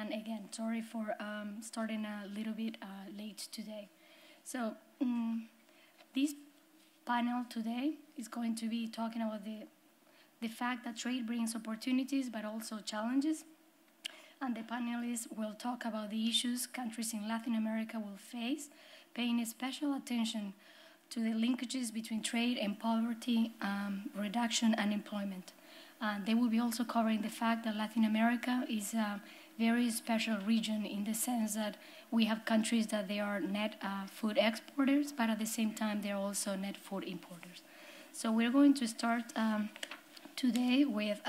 And again, sorry for starting a little bit late today. So this panel today is going to be talking about the fact that trade brings opportunities but also challenges. And the panelists will talk about the issues countries in Latin America will face, paying special attention to the linkages between trade and poverty reduction and employment. They will be also covering the fact that Latin America is a very special region in the sense that we have countries that they are net food exporters, but at the same time they're also net food importers. So we're going to start today with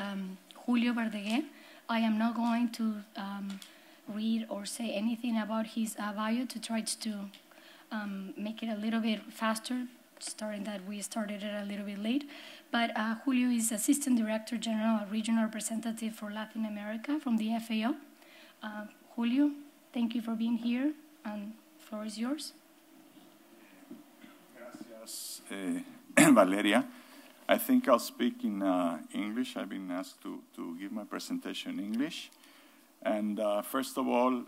Julio Berdegué. I am not going to read or say anything about his bio to try to make it a little bit faster, starting that we started it a little bit late. But Julio is Assistant Director General, Regional Representative for Latin America from the FAO. Julio, thank you for being here, and the floor is yours. Gracias, Valeria. I think I'll speak in English. I've been asked to give my presentation in English. And first of all,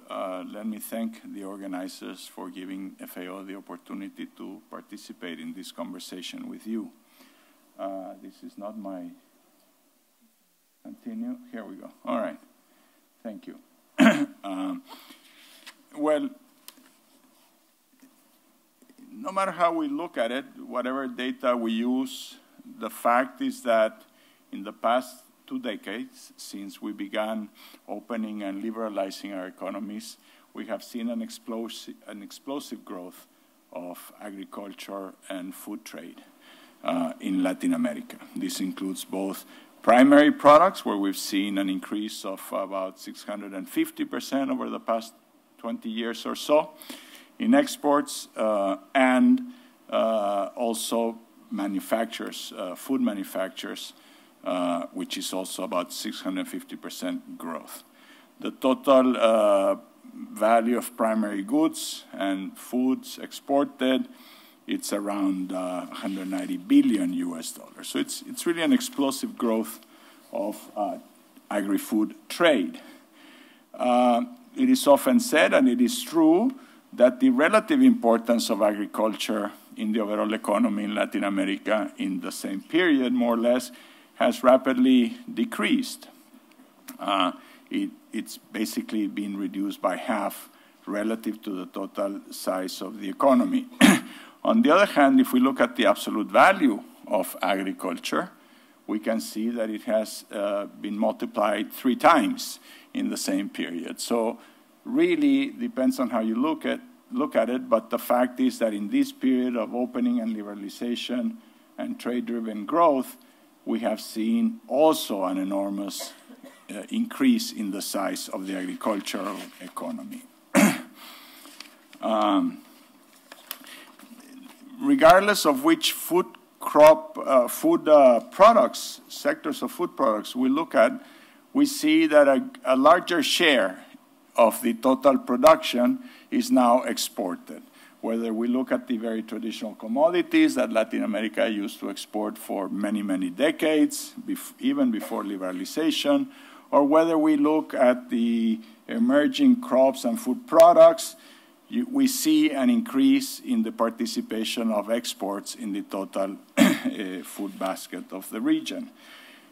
let me thank the organizers for giving FAO the opportunity to participate in this conversation with you. This is not my continue. Here we go. All right. Thank you. Well, no matter how we look at it, whatever data we use, the fact is that in the past 2 decades, since we began opening and liberalizing our economies, we have seen an explosive growth of agriculture and food trade in Latin America. This includes both primary products, where we've seen an increase of about 650% over the past 20 years or so in exports, and also manufacturers, food manufacturers, which is also about 650% growth. The total value of primary goods and foods exported, it's around 190 billion US dollars. So it's really an explosive growth of agri-food trade. It is often said, and it is true, that the relative importance of agriculture in the overall economy in Latin America in the same period, more or less, has rapidly decreased. It's basically been reduced by half relative to the total size of the economy. On the other hand, if we look at the absolute value of agriculture, we can see that it has been multiplied 3 times in the same period. So really depends on how you look at it, but the fact is that in this period of opening and liberalization and trade-driven growth, we have seen also an enormous increase in the size of the agricultural economy. Regardless of which food products, sectors of food products we look at, we see that a larger share of the total production is now exported. Whether we look at the very traditional commodities that Latin America used to export for many, many decades, even before liberalization, or whether we look at the emerging crops and food products, we see an increase in the participation of exports in the total food basket of the region.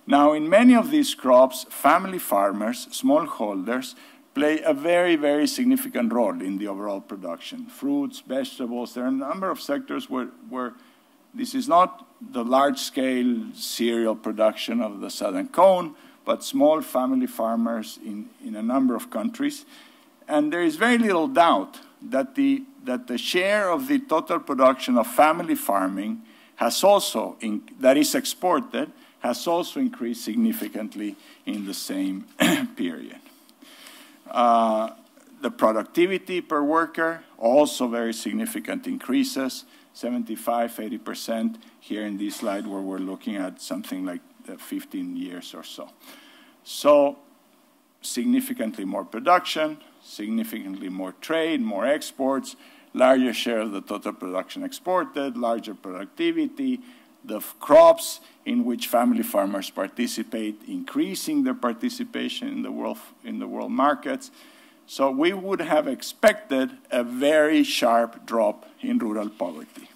Now, in many of these crops, family farmers, smallholders, play a very, very significant role in the overall production. Fruits, vegetables, there are a number of sectors where this is not the large-scale cereal production of the Southern Cone, but small family farmers in a number of countries. And there is very little doubt that the share of the total production of family farming has also, that is exported, has also increased significantly in the same period. The productivity per worker, also very significant increases, 75, 80% here in this slide where we're looking at something like 15 years or so. So significantly more production, significantly more trade, more exports, larger share of the total production exported, larger productivity, the crops in which family farmers participate, increasing their participation in the world markets. So we would have expected a very sharp drop in rural poverty.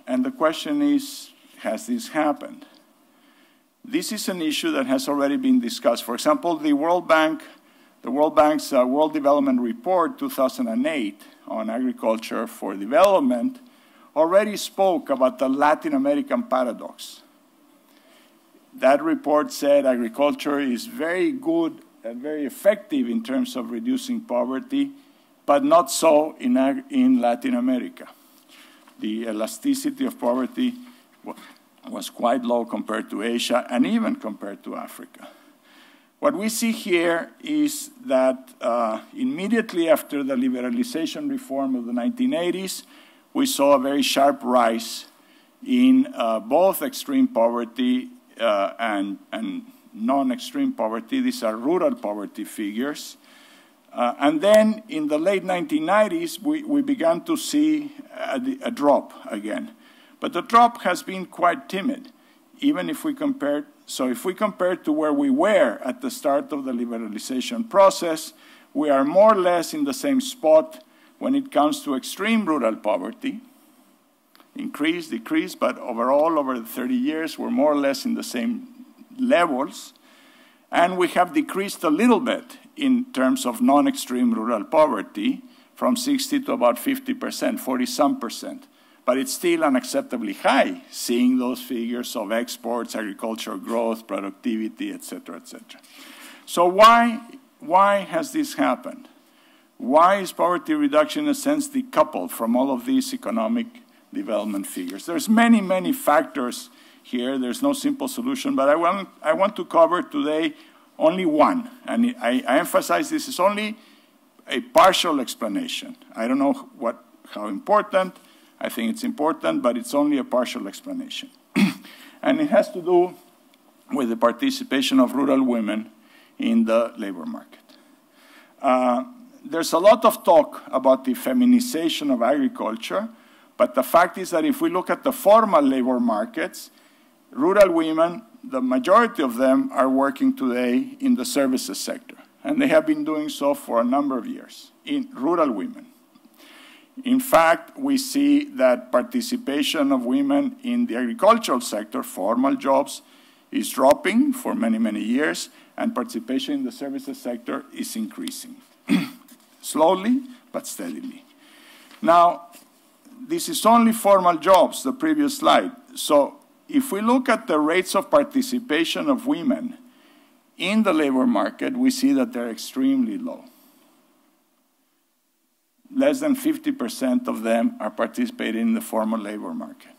And the question is, has this happened? This is an issue that has already been discussed. For example, the World Bank's World Development Report 2008 on agriculture for development already spoke about the Latin American paradox. That report said agriculture is very good and very effective in terms of reducing poverty, but not so in Latin America. The elasticity of poverty was quite low compared to Asia and even compared to Africa. What we see here is that immediately after the liberalization reform of the 1980s, we saw a very sharp rise in both extreme poverty and non-extreme poverty. These are rural poverty figures. And then in the late 1990s, we began to see a drop again. But the drop has been quite timid, even if we compare. So if we compare to where we were at the start of the liberalization process, we are more or less in the same spot when it comes to extreme rural poverty. Increase, decrease, but overall, over the 30 years, we're more or less in the same levels. And we have decreased a little bit in terms of non-extreme rural poverty from 60 to about 50%, 40-some%. But it's still unacceptably high, seeing those figures of exports, agricultural growth, productivity, et cetera, et cetera. So why has this happened? Why is poverty reduction, in a sense, decoupled from all of these economic development figures? There's many, many factors here. There's no simple solution, but I want to cover today only one. And I emphasize this is only a partial explanation. I don't know how important. I think it's important, but it's only a partial explanation. And it has to do with the participation of rural women in the labor market. There's a lot of talk about the feminization of agriculture, but the fact is that if we look at the formal labor markets, rural women, the majority of them are working today in the services sector, and they have been doing so for a number of years, in rural women. In fact, we see that participation of women in the agricultural sector, formal jobs, is dropping for many, many years, and participation in the services sector is increasing. Slowly, but steadily. Now, this is only formal jobs, the previous slide. So if we look at the rates of participation of women in the labor market, we see that they're extremely low. Less than 50% of them are participating in the formal labor market.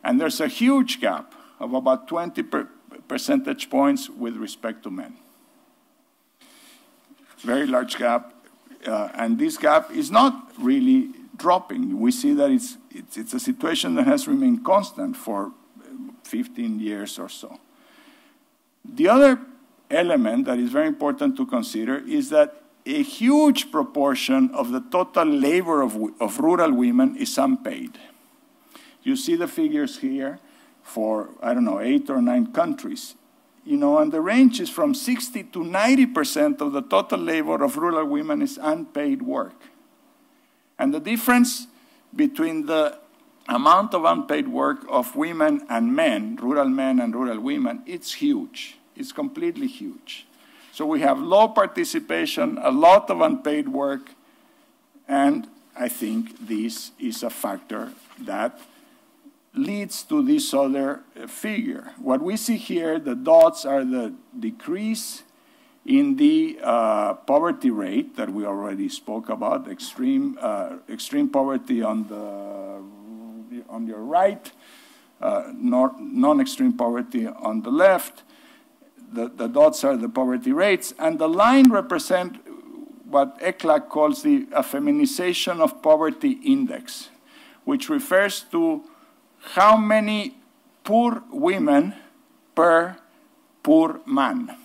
And there's a huge gap of about 20 percentage points with respect to men. Very large gap, and this gap is not really dropping. We see that it's a situation that has remained constant for 15 years or so. The other element that is very important to consider is that a huge proportion of the total labor of rural women is unpaid. You see the figures here for, 8 or 9 countries. And the range is from 60 to 90% of the total labor of rural women is unpaid work. And the difference between the amount of unpaid work of women and men, rural men and rural women, it's huge. It's completely huge. So we have low participation, a lot of unpaid work, and I think this is a factor that leads to this other figure. What we see here, the dots are the decrease in the poverty rate that we already spoke about, extreme poverty on your right, non-extreme poverty on the left. The dots are the poverty rates, and the line represent what ECLAC calls the feminization of poverty index, which refers to how many poor women per poor man.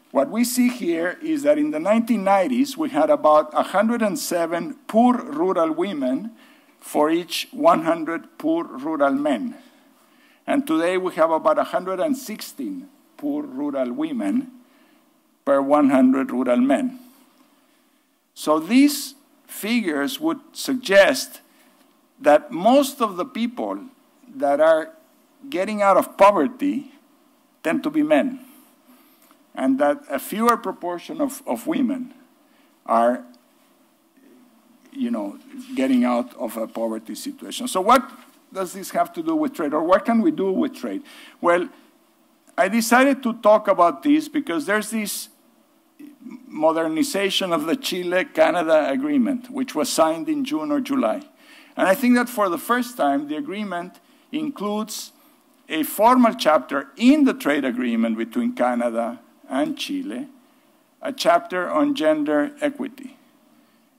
What we see here is that in the 1990s, we had about 107 poor rural women for each 100 poor rural men. And today we have about 116 poor rural women per 100 rural men. So these figures would suggest that most of the people that are getting out of poverty tend to be men, and that a fewer proportion of women are, getting out of a poverty situation. So what does this have to do with trade, or what can we do with trade? Well, I decided to talk about this because there's this modernization of the Chile-Canada agreement, which was signed in June or July. And I think that for the first time, the agreement includes a formal chapter in the trade agreement between Canada and Chile, a chapter on gender equity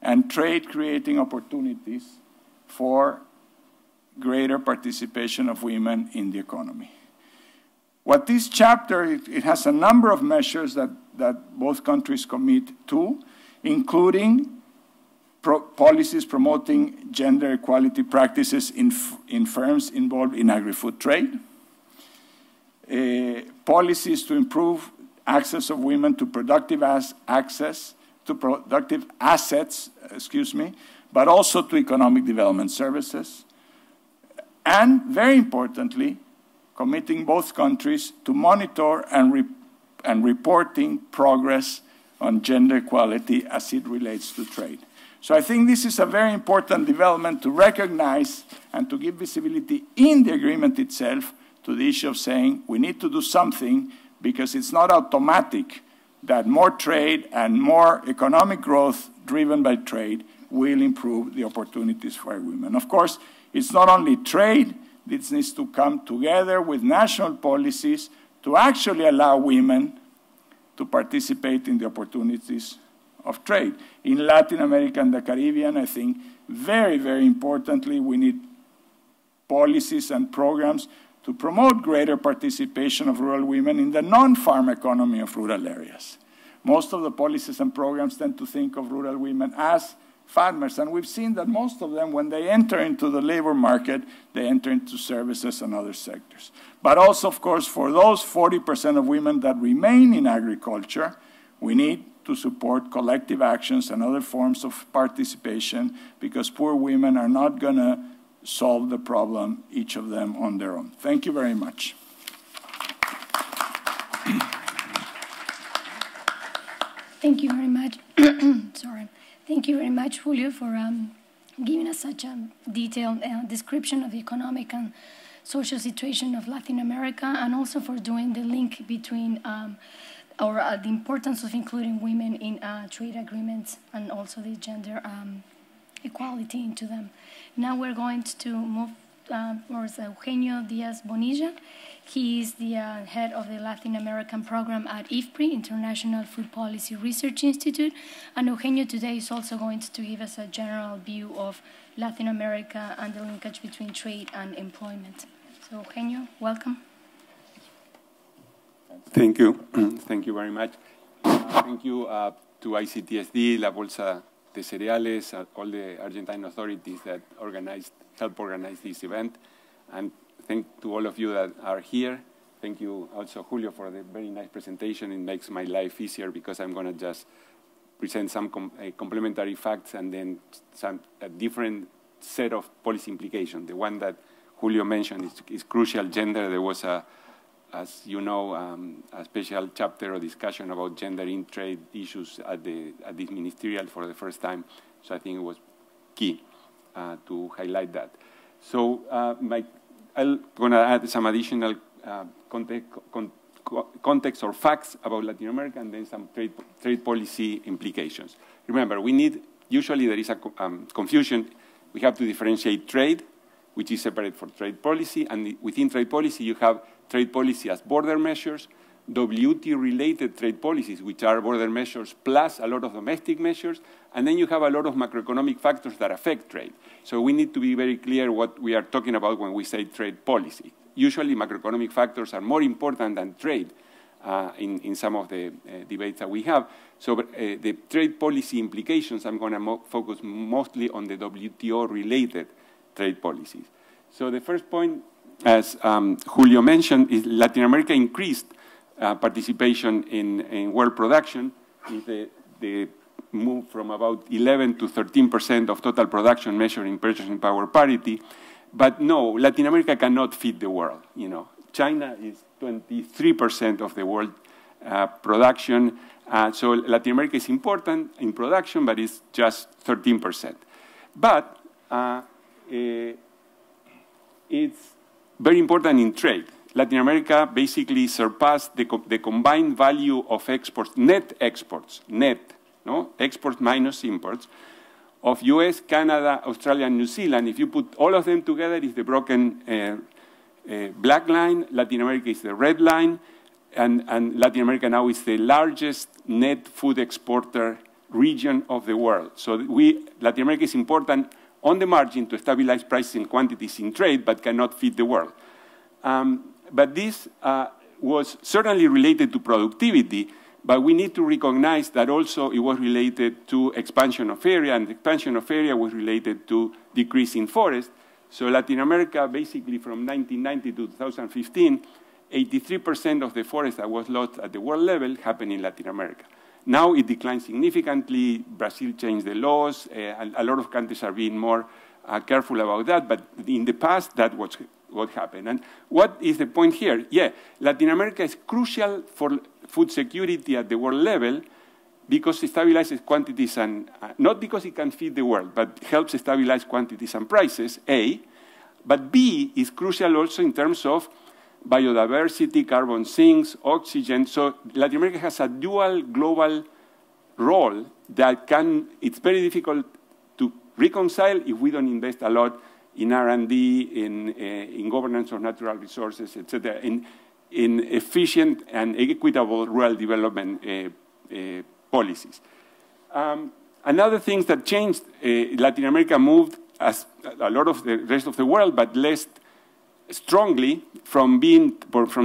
and trade creating opportunities for greater participation of women in the economy. What this chapter, it has a number of measures that both countries commit to, including policies promoting gender equality practices in firms involved in agri-food trade, policies to improve access of women to productive assets, but also to economic development services, and very importantly, committing both countries to monitor and reporting progress on gender equality as it relates to trade. So I think this is a very important development to recognize and to give visibility in the agreement itself to the issue of saying we need to do something, because it's not automatic that more trade and more economic growth driven by trade will improve the opportunities for women. Of course, it's not only trade. This needs to come together with national policies to actually allow women to participate in the opportunities of trade. In Latin America and the Caribbean, I think very, very importantly, we need policies and programs to promote greater participation of rural women in the non-farm economy of rural areas. Most of the policies and programs tend to think of rural women as farmers, and we've seen that most of them, when they enter into the labor market, they enter into services and other sectors. But also, of course, for those 40% of women that remain in agriculture, we need to support collective actions and other forms of participation, because poor women are not going to solve the problem, each of them on their own. Thank you very much. Thank you very much. Sorry. Thank you very much, Julio, for giving us such a detailed description of the economic and social situation of Latin America, and also for doing the link between the importance of including women in trade agreements and also the gender equality into them. Now we're going to move towards Eugenio Diaz-Bonilla. He is the head of the Latin American program at IFPRI, International Food Policy Research Institute. And Eugenio today is also going to give us a general view of Latin America and the linkage between trade and employment. So Eugenio, welcome. Thank you. Thank you very much. Thank you to ICTSD, La Bolsa de Cereales, all the Argentine authorities that helped organize this event. And thank to all of you that are here. Thank you also, Julio, for the very nice presentation. It makes my life easier because I'm going to just present some complementary facts and then a different set of policy implications. The one that Julio mentioned is crucial, gender. There was, as you know, a special chapter or discussion about gender in trade issues at this ministerial for the first time. So I think it was key to highlight that. So I'm going to add some additional context or facts about Latin America, and then some trade policy implications. Remember, usually there is a confusion. We have to differentiate trade, which is separate from trade policy, and within trade policy you have trade policy as border measures, WTO-related trade policies, which are border measures plus a lot of domestic measures, and then you have a lot of macroeconomic factors that affect trade. So we need to be very clear what we are talking about when we say trade policy. Usually macroeconomic factors are more important than trade in some of the debates that we have. So the trade policy implications, I'm going to focus mostly on the WTO-related trade policies. So the first point, as Julio mentioned, is Latin America increased participation in world production. Is the moved from about 11 to 13% of total production measured in purchasing power parity. But no, Latin America cannot feed the world. You know, China is 23% of the world production. So Latin America is important in production, but it's just 13%. But it's very important in trade. Latin America basically surpassed the combined value of exports, net exports, exports minus imports, of US, Canada, Australia, and New Zealand. If you put all of them together, it's the broken black line. Latin America is the red line. And Latin America now is the largest net food exporter region of the world. So Latin America is important on the margin to stabilize prices and quantities in trade, but cannot feed the world. But this was certainly related to productivity, but we need to recognize that also it was related to expansion of area, and the expansion of area was related to decrease in forest. So Latin America, basically from 1990 to 2015, 83% of the forest that was lost at the world level happened in Latin America. Now it declined significantly. Brazil changed the laws. A lot of countries are being more careful about that, but in the past, that was what happened. And what is the point here? Yeah, Latin America is crucial for food security at the world level because it stabilizes quantities and, not because it can feed the world, but helps stabilize quantities and prices, A. But B is crucial also in terms of biodiversity, carbon sinks, oxygen. So Latin America has a dual global role that it's very difficult to reconcile if we don't invest a lot in R&D, in governance of natural resources, et cetera, in efficient and equitable rural development policies. Another thing that changed, Latin America moved, as a lot of the rest of the world, but less strongly from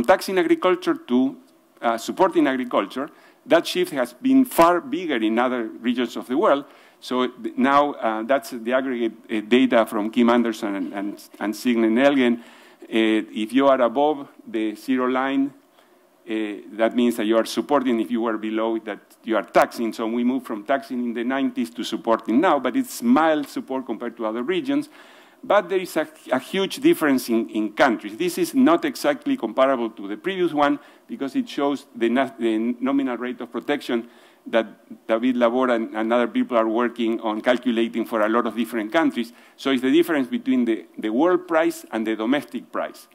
taxing agriculture to supporting agriculture. That shift has been far bigger in other regions of the world. So now that's the aggregate data from Kim Anderson and Signe Nelgen. If you are above the zero line, that means that you are supporting. If you are below, that you are taxing. So we moved from taxing in the 90s to supporting now, but it's mild support compared to other regions. But there is a huge difference in countries. This is not exactly comparable to the previous one because it shows the nominal rate of protection that David Labor and other people are working on calculating for a lot of different countries. So it's the difference between the world price and the domestic price.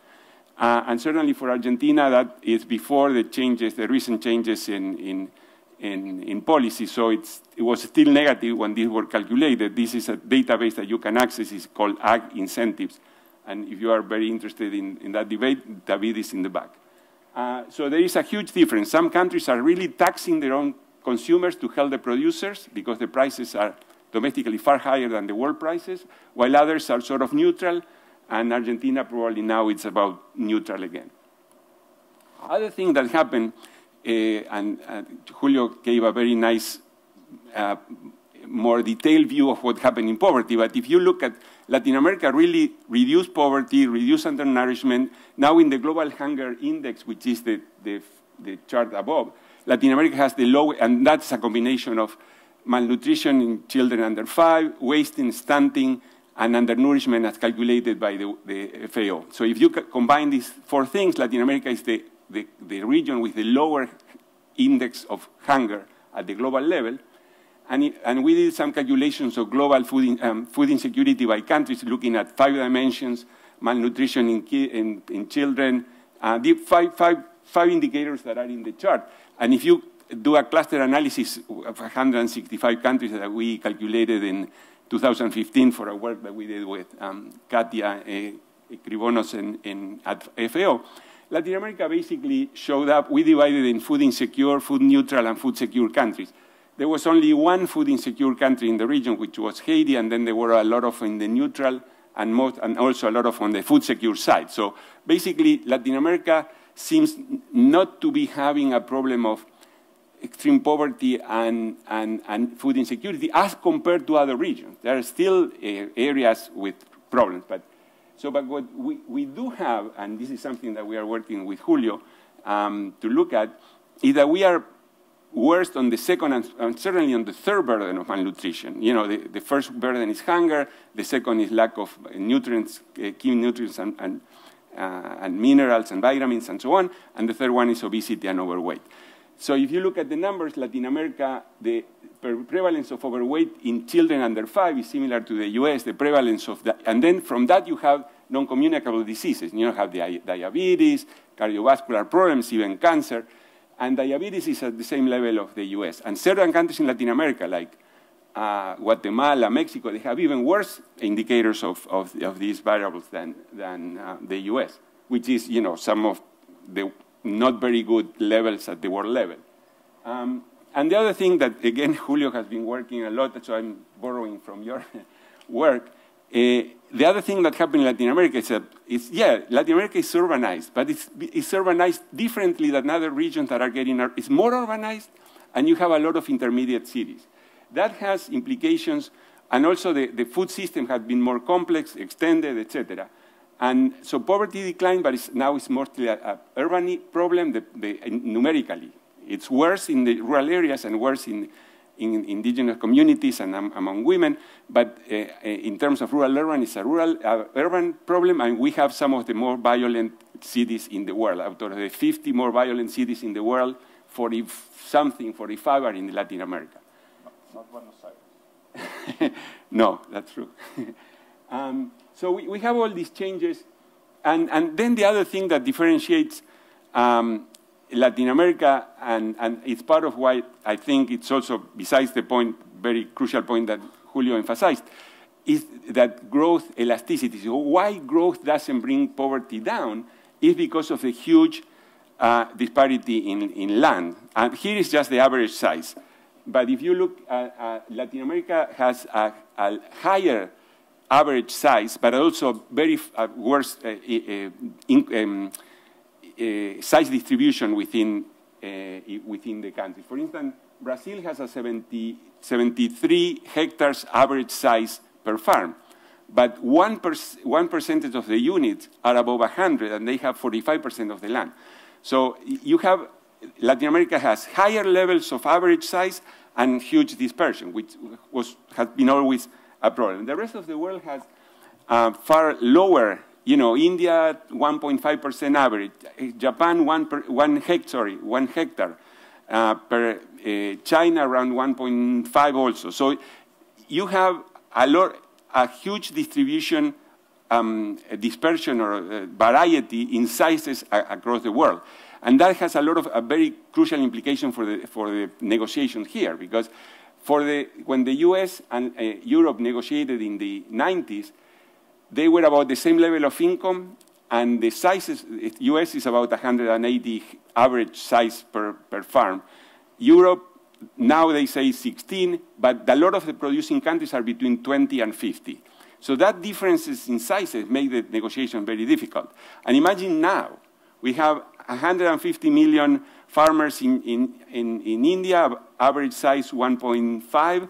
And certainly for Argentina, that is before the changes, the recent changes in policy. So it was still negative when these were calculated. This is a database that you can access. It's called Ag Incentives. And if you are very interested in that debate, David is in the back. So there is a huge difference. Some countries are really taxing their own consumers to help the producers because the prices are domestically far higher than the world prices, while others are sort of neutral, and Argentina probably now it's about neutral again. Other thing that happened, and Julio gave a very nice, more detailed view of what happened in poverty, but if you look at Latin America really reduced poverty, reduced undernourishment. Now in the Global Hunger Index, which is the chart above, Latin America has the low, and that's a combination of malnutrition in children under 5, wasting, stunting, and undernourishment as calculated by the FAO. So if you combine these 4 things, Latin America is the region with the lower index of hunger at the global level. And we did some calculations of global food insecurity by countries, looking at 5 dimensions, malnutrition in children, five indicators that are in the chart. And if you do a cluster analysis of 165 countries that we calculated in 2015 for a work that we did with Katia Krivonos at FAO, Latin America basically showed up. We divided in food insecure, food neutral, and food secure countries. There was only one food insecure country in the region, which was Haiti, and then there were a lot of in the neutral and also a lot of on the food secure side. So basically, Latin America seems not to be having a problem of extreme poverty and food insecurity as compared to other regions. There are still areas with problems. But what we do have, and this is something that we are working with Julio to look at, is that we worst on the second and certainly on the third burden of malnutrition. You know, the first burden is hunger, the second is lack of nutrients, key nutrients and minerals and vitamins and so on, and the third one is obesity and overweight. So if you look at the numbers, Latin America, the prevalence of overweight in children under 5 is similar to the US, the prevalence of that, and then from that you have non-communicable diseases. You have diabetes, cardiovascular problems, even cancer, and diabetes is at the same level of the US. And certain countries in Latin America, like Guatemala, Mexico, they have even worse indicators of these variables than the US, which is, you know, some of the not very good levels at the world level. And the other thing that, again, Julio has been working a lot, so I'm borrowing from your work. The other thing that happened in Latin America is Latin America is urbanized, but it's urbanized differently than other regions that are getting, it's more urbanized, and you have a lot of intermediate cities. That has implications, and also the food system has been more complex, extended, etc. And so poverty declined, but now it's mostly an urban problem numerically. It's worse in the rural areas and worse in indigenous communities and among women, but in terms of rural-urban, it's a rural-urban problem, and we have some of the more violent cities in the world. Out of the 50 more violent cities in the world, 45 are in Latin America. Not Buenos Aires. No, that's true. So we have all these changes, and then the other thing that differentiates Latin America, and it's part of why I think it's also, besides the point, very crucial point that Julio emphasized, is that growth elasticity. So why growth doesn't bring poverty down is because of the huge disparity in land. And here is just the average size. But if you look, Latin America has a higher average size, but also very worse size distribution within the country. For instance, Brazil has a 73 hectares average size per farm, but 1% of the units are above 100, and they have 45% of the land. So you have, Latin America has higher levels of average size and huge dispersion, which has been always a problem. The rest of the world has far lower. You know, India, 1.5% average. Japan, 1 hectare per China, around 1.5 also. So you have a huge distribution, dispersion or variety in sizes across the world. And that has a very crucial implication for the negotiations here, because when the US and Europe negotiated in the 90s, they were about the same level of income, and the sizes, US is about 180 average size per farm. Europe, now they say 16, but a lot of the producing countries are between 20 and 50. So that differences in sizes make the negotiation very difficult. And imagine now, we have 150 million farmers in India, average size 1.5.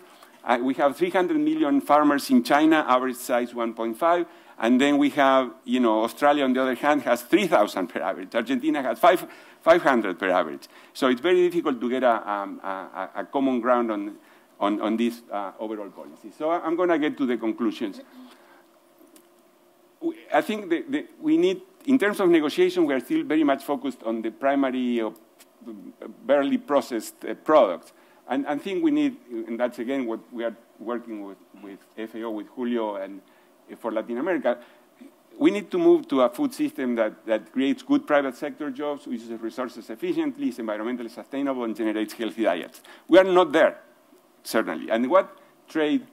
We have 300 million farmers in China, average size 1.5. And then we have, you know, Australia, on the other hand, has 3,000 per average. Argentina has 500 per average. So it's very difficult to get a common ground on this overall policy. So I'm going to get to the conclusions. I think we need, in terms of negotiation, we are still very much focused on the primary or barely processed products. And I think we need, and that's again what we are working with FAO, with Julio, and for Latin America, we need to move to a food system that creates good private sector jobs, uses resources efficiently, is environmentally sustainable, and generates healthy diets. We are not there, certainly. And what trade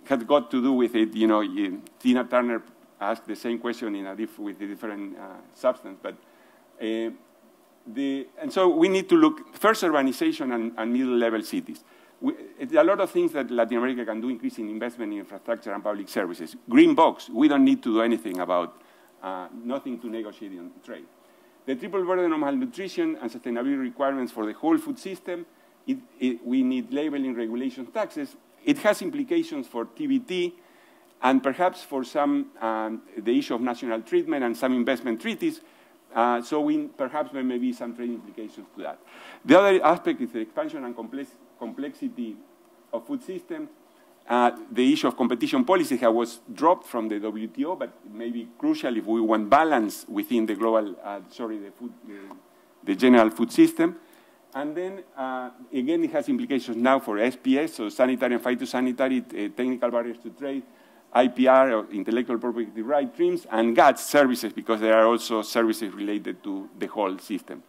has got to do with it, you know, Tina Turner asked the same question with a different substance, but and so we need to look, first, urbanization and middle-level cities. A lot of things that Latin America can do, increasing investment in infrastructure and public services. Green box, we don't need to do anything about, nothing to negotiate on trade. The triple burden of malnutrition and sustainability requirements for the whole food system, we need labeling, regulation, taxes. It has implications for TBT, and perhaps for some, the issue of national treatment and some investment treaties. So perhaps there may be some trade implications to that. The other aspect is the expansion and complexity of food systems. The issue of competition policy was dropped from the WTO, but it may be crucial if we want balance within the global, the general food system. And then, again, it has implications now for SPS, so sanitary and phytosanitary, technical barriers to trade, IPR, or intellectual property right streams, and GATS services, because there are also services related to the whole system.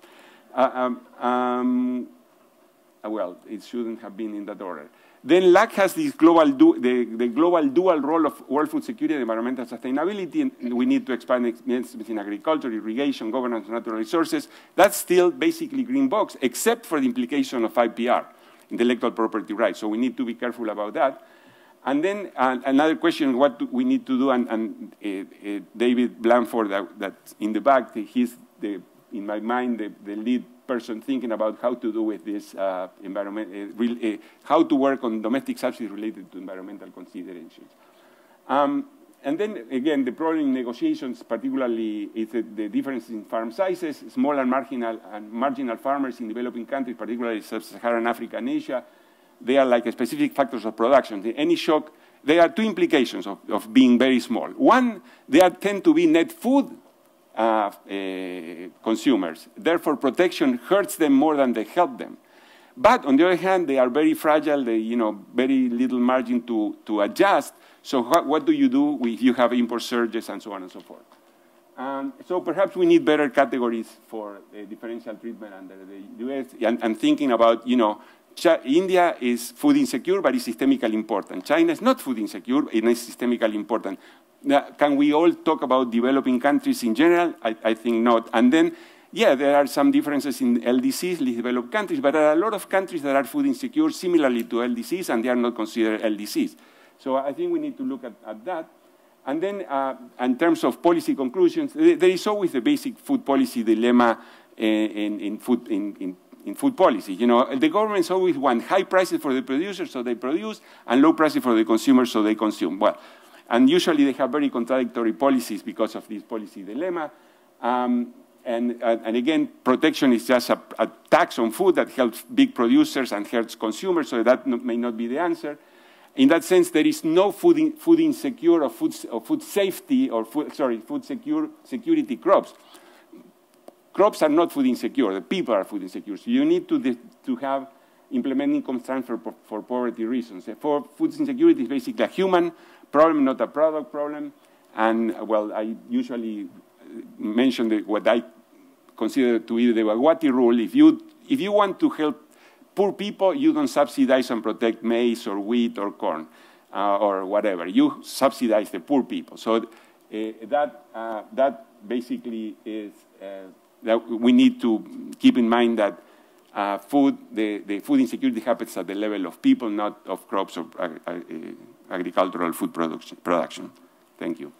Well, it shouldn't have been in that order. Then LAC has this the global dual role of world food security and environmental sustainability, and we need to expand investments in agriculture, irrigation, governance, natural resources. That's still basically green box, except for the implication of IPR, intellectual property rights. So we need to be careful about that. And then another question, what do we need to do, and David Blanford, that's in the back, he's, in my mind, the lead person thinking about how to do with this environment, how to work on domestic subsidies related to environmental considerations. And then, again, the problem in negotiations, particularly, is the difference in farm sizes. Small and marginal farmers in developing countries, particularly sub-Saharan Africa and Asia, they are like specific factors of production. Any shock, there are two implications of being very small. One, they tend to be net food consumers. Therefore, protection hurts them more than they help them. But on the other hand, they are very fragile. They, very little margin to adjust. So what do you do if you have import surges and so on and so forth? So perhaps we need better categories for differential treatment under the US. And thinking about, India is food insecure, but is systemically important. China is not food insecure, it is systemically important. Now, can we all talk about developing countries in general? I think not. And then, yeah, there are some differences in LDCs, least developed countries, but there are a lot of countries that are food insecure similarly to LDCs, and they are not considered LDCs. So I think we need to look at that. And then, in terms of policy conclusions, there is always the basic food policy dilemma in food policy. The governments always want high prices for the producers, so they produce, and low prices for the consumers, so they consume. Well, and usually they have very contradictory policies because of this policy dilemma. And again, protection is just a tax on food that helps big producers and hurts consumers, so that may not be the answer. In that sense, there is no food insecure or food safety or food security crops. Crops are not food insecure. The people are food insecure. So you need to have implement income transfer for poverty reasons. For food insecurity is basically a human problem, not a product problem. And, well, I usually mention what I consider to be the Bhagwati rule. If you want to help poor people, you don't subsidize and protect maize or wheat or corn or whatever. You subsidize the poor people. So that basically is that we need to keep in mind that the food insecurity happens at the level of people, not of crops or agricultural food production. Thank you.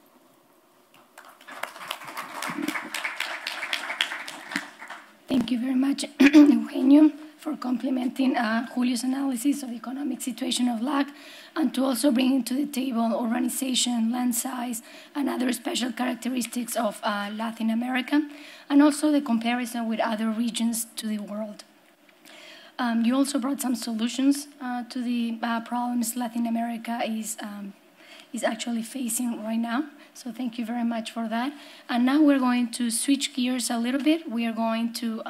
Thank you very much, Eugenio, for complementing Julio's analysis of the economic situation of LAC, and to also bring to the table urbanization, land size, and other special characteristics of Latin America, and also the comparison with other regions to the world. You also brought some solutions to the problems Latin America is actually facing right now. So thank you very much for that. And now we're going to switch gears a little bit. We are going to,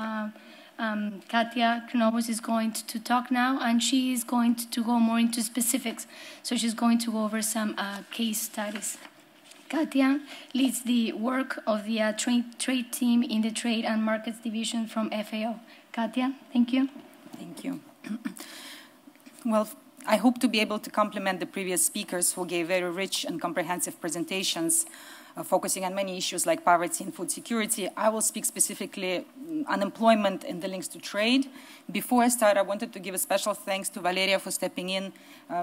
Katia Krivonos is going to talk now, and she is going to go more into specifics. So she's going to go over some case studies. Katia leads the work of the trade team in the Trade and Markets Division from FAO. Katia, thank you. Thank you. Well, I hope to be able to complement the previous speakers who gave very rich and comprehensive presentations focusing on many issues like poverty and food security. I will speak specifically unemployment and the links to trade. Before I start, I wanted to give a special thanks to Valeria for stepping in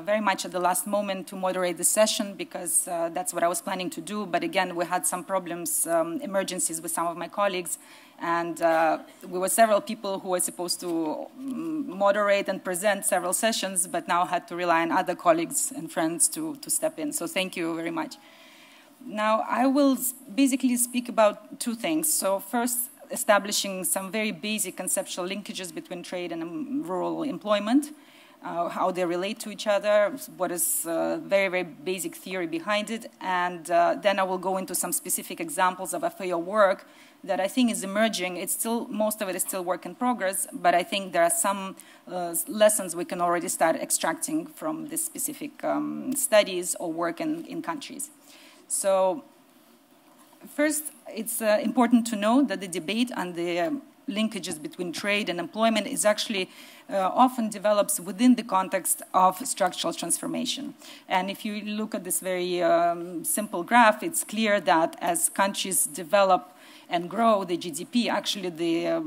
very much at the last moment to moderate the session, because that's what I was planning to do. But again, we had some problems, emergencies with some of my colleagues. And we were several people who were supposed to moderate and present several sessions, but now had to rely on other colleagues and friends to step in. So thank you very much. Now, I will basically speak about two things. So first, establishing some very basic conceptual linkages between trade and rural employment, how they relate to each other, what is very, very basic theory behind it, and then I will go into some specific examples of FAO work that I think is emerging. It's still, most of it is still work in progress, but I think there are some lessons we can already start extracting from this specific studies or work in countries. So first, it's important to know that the debate on the linkages between trade and employment is actually often develops within the context of structural transformation. And if you look at this very simple graph, it's clear that as countries develop and grow the GDP, actually the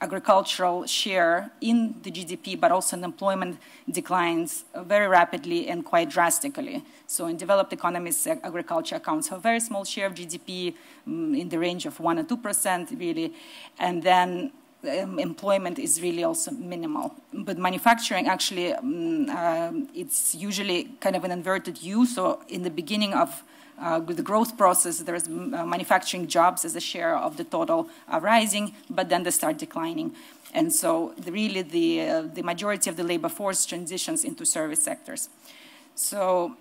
agricultural share in the GDP, but also in employment, declines very rapidly and quite drastically. So in developed economies, agriculture accounts for a very small share of GDP, in the range of 1 or 2%, really. And then employment is really also minimal. But manufacturing, actually, it's usually kind of an inverted U. So in the beginning of with the growth process, there's manufacturing jobs as a share of the total are rising, but then they start declining. And so really the majority of the labor force transitions into service sectors. So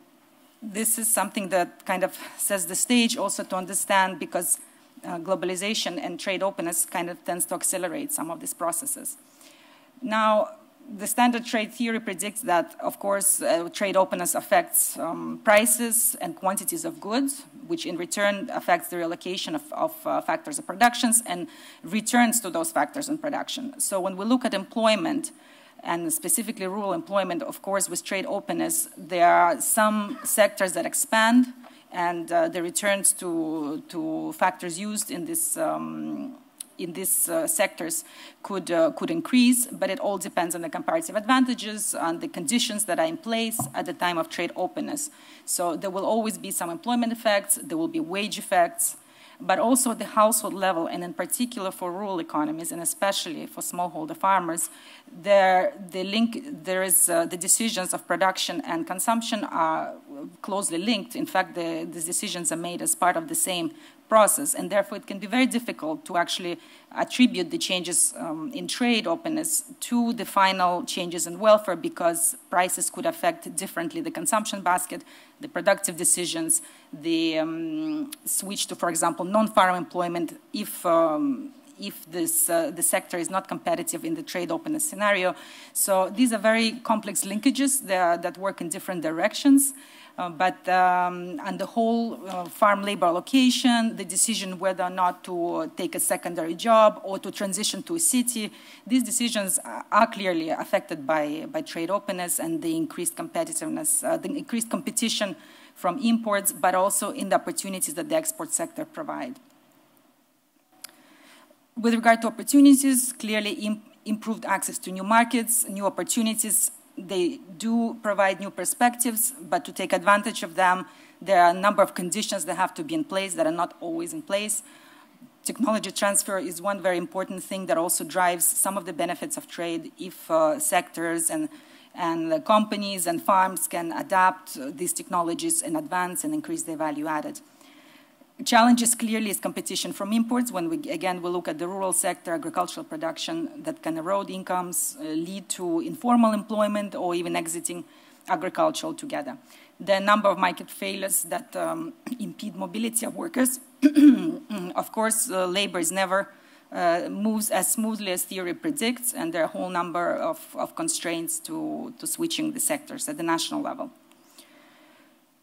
this is something that kind of sets the stage also to understand, because globalization and trade openness kind of tends to accelerate some of these processes. Now, the standard trade theory predicts that, of course, trade openness affects prices and quantities of goods, which in return affects the reallocation of factors of productions and returns to those factors in production. So when we look at employment, and specifically rural employment, of course, with trade openness, there are some sectors that expand, and the returns to factors used in these sectors could increase, but it all depends on the comparative advantages, on the conditions that are in place at the time of trade openness. So there will always be some employment effects, there will be wage effects, but also at the household level, and in particular for rural economies, and especially for smallholder farmers, the decisions of production and consumption are closely linked. In fact, the decisions are made as part of the same process, and therefore it can be very difficult to actually attribute the changes in trade openness to the final changes in welfare, because prices could affect differently the consumption basket, the productive decisions, the switch to, for example, non-farm employment if the sector is not competitive in the trade openness scenario. So these are very complex linkages that work in different directions. But on the whole, farm labor allocation, the decision whether or not to take a secondary job or to transition to a city, these decisions are clearly affected by trade openness and the increased competitiveness, the increased competition from imports, but also in the opportunities that the export sector provide. With regard to opportunities, clearly improved access to new markets, new opportunities. They do provide new perspectives, but to take advantage of them, there are a number of conditions that have to be in place that are not always in place. Technology transfer is one very important thing that also drives some of the benefits of trade if sectors and companies and farms can adapt these technologies in advance and increase their value added. Challenges clearly is competition from imports. When we look at the rural sector, agricultural production that can erode incomes, lead to informal employment or even exiting agriculture altogether. There are a number of market failures that impede mobility of workers. Of course, labor is never moves as smoothly as theory predicts, and there are a whole number of constraints to switching the sectors at the national level.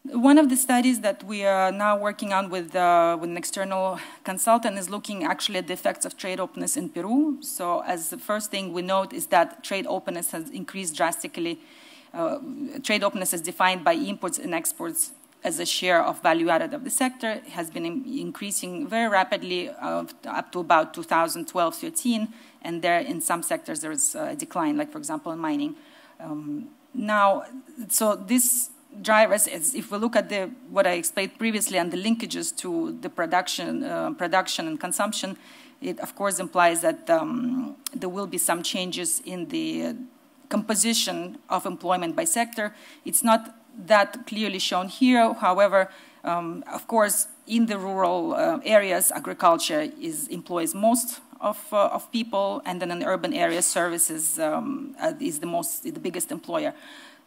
One of the studies that we are now working on with an external consultant is looking actually at the effects of trade openness in Peru. So as the first thing we note is that trade openness has increased drastically. Trade openness is defined by imports and exports as a share of value added of the sector. It has been increasing very rapidly up to about 2012-13, and there in some sectors there is a decline, like for example in mining. So this drivers, if we look at what I explained previously and the linkages to the production and consumption, it of course implies that there will be some changes in the composition of employment by sector. It's not that clearly shown here. However, Of course, in the rural areas, agriculture employs most of people, and then in urban areas, services is the biggest employer.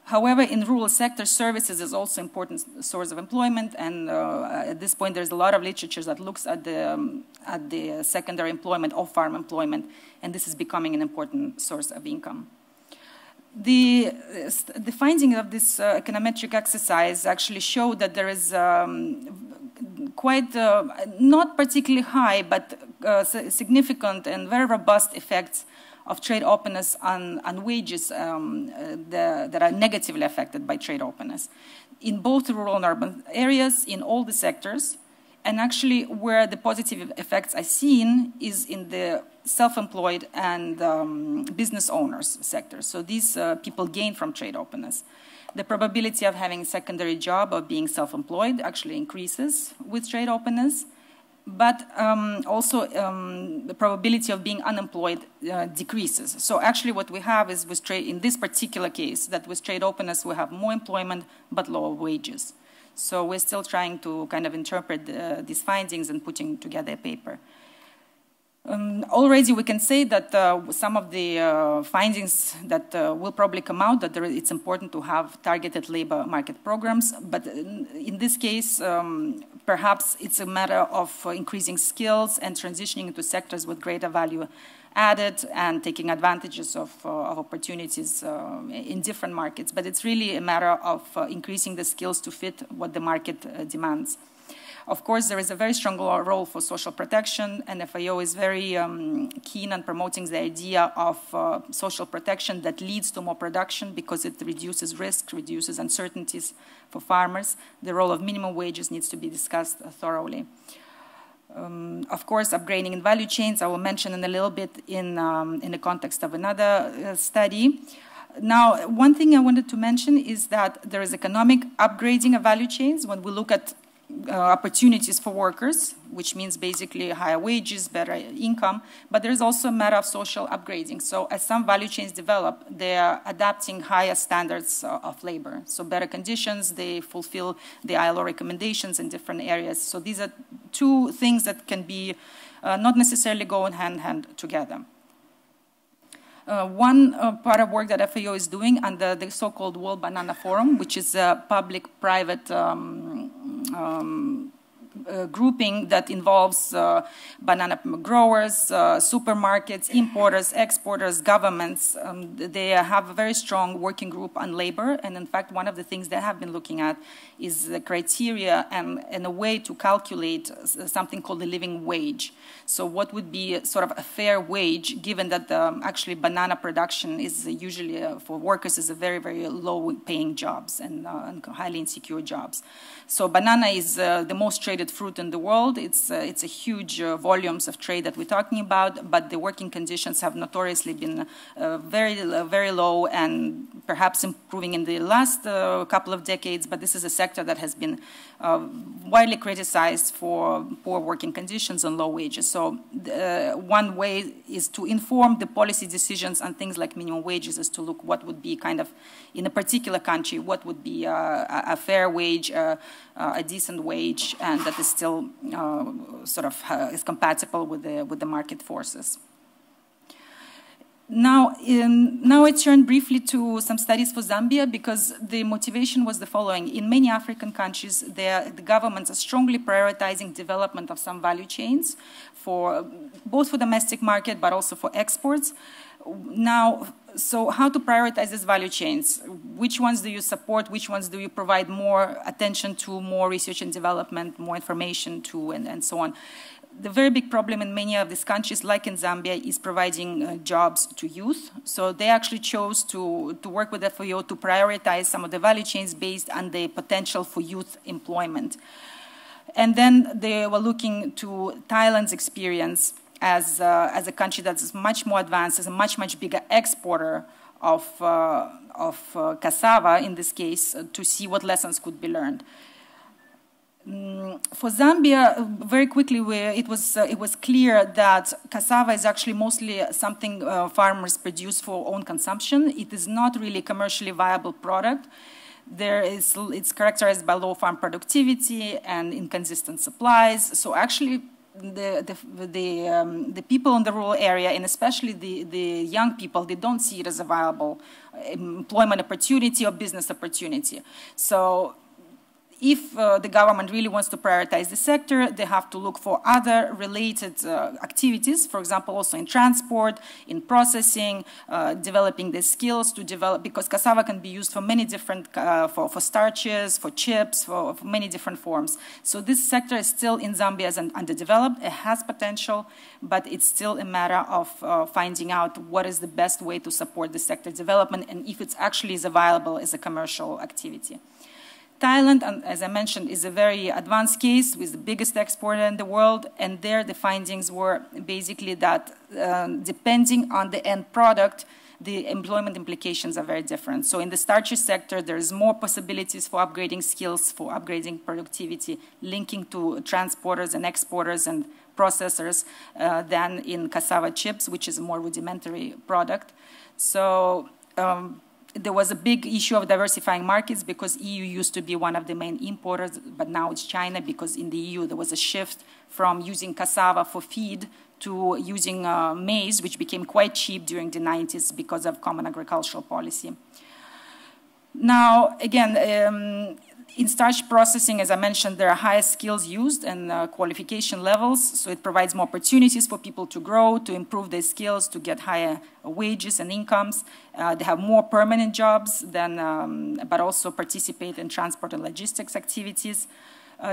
However, in rural sector, services is also an important source of employment, and at this point, there's a lot of literature that looks at the secondary employment of farm employment, and this is becoming an important source of income. The finding of this econometric exercise actually show that there is quite, not particularly high, but significant and very robust effects of trade openness on wages that are negatively affected by trade openness in both rural and urban areas, in all the sectors. And actually where the positive effects are seen is in the self-employed and business owners sector. So these people gain from trade openness. The probability of having a secondary job or being self-employed actually increases with trade openness. But also the probability of being unemployed decreases. So actually what we have is with trade, in this particular case, that with trade openness we have more employment but lower wages. So we're still trying to kind of interpret these findings and putting together a paper. Already we can say that some of the findings that will probably come out, that it's important to have targeted labor market programs, but in this case, perhaps it's a matter of increasing skills and transitioning into sectors with greater value added and taking advantages of opportunities in different markets. But it's really a matter of increasing the skills to fit what the market demands. Of course, there is a very strong role for social protection, and FAO is very keen on promoting the idea of social protection that leads to more production because it reduces risk, reduces uncertainties for farmers. The role of minimum wages needs to be discussed thoroughly. Of course, upgrading in value chains, I will mention in a little bit in the context of another study. Now, one thing I wanted to mention is that there is economic upgrading of value chains when we look at opportunities for workers, which means basically higher wages, better income, but there's also a matter of social upgrading. So as some value chains develop, they are adapting higher standards of labor. So better conditions, they fulfill the ILO recommendations in different areas. So these are two things that can be not necessarily go hand in hand together. One part of work that FAO is doing under the so-called World Banana Forum, which is a public-private grouping that involves banana growers, supermarkets, importers, exporters, governments. They have a very strong working group on labor, and in fact, one of the things they have been looking at is the criteria and a way to calculate something called the living wage. So what would be sort of a fair wage, given that actually banana production is usually for workers is a very, very low-paying jobs and highly insecure jobs. So banana is the most traded fruit in the world. It's a huge volumes of trade that we're talking about, but the working conditions have notoriously been very low and perhaps improving in the last couple of decades, but this is a sector that has been widely criticized for poor working conditions and low wages. So one way is to inform the policy decisions on things like minimum wages, is to look what would be kind of, in a particular country, what would be a fair wage, a decent wage, and that is still sort of is compatible with the market forces. Now I turn briefly to some studies for Zambia, because the motivation was the following. In many African countries, the governments are strongly prioritizing development of some value chains, both for domestic market but also for exports. Now, so how to prioritize these value chains? Which ones do you support? Which ones do you provide more attention to, more research and development, more information to, and so on? The very big problem in many of these countries, like in Zambia, is providing jobs to youth. So they actually chose to work with FAO to prioritize some of the value chains based on the potential for youth employment. And then they were looking to Thailand's experience as a country that's much more advanced, as a much bigger exporter of cassava, in this case, to see what lessons could be learned. For Zambia, very quickly, it was clear that cassava is actually mostly something farmers produce for own consumption. It is not really a commercially viable product. It's characterized by low farm productivity and inconsistent supplies. So actually, the people in the rural area, and especially the young people, they don't see it as a viable employment opportunity or business opportunity. So if the government really wants to prioritize the sector, they have to look for other related activities, for example, also in transport, in processing, developing the skills to develop, because cassava can be used for many different, for starches, for chips, for many different forms. So this sector is still in Zambia as underdeveloped. It has potential, but it's still a matter of finding out what is the best way to support the sector development and if it's actually as viable as a commercial activity. Thailand, as I mentioned, is a very advanced case with the biggest exporter in the world, and there the findings were basically that depending on the end product, the employment implications are very different. So in the starches sector, there's more possibilities for upgrading skills, for upgrading productivity, linking to transporters and exporters and processors than in cassava chips, which is a more rudimentary product. So there was a big issue of diversifying markets because EU used to be one of the main importers, but now it's China because in the EU there was a shift from using cassava for feed to using maize, which became quite cheap during the 90s because of common agricultural policy. Now, again, in starch processing, as I mentioned, there are higher skills used and qualification levels, so it provides more opportunities for people to grow, to improve their skills, to get higher wages and incomes. They have more permanent jobs, but also participate in transport and logistics activities.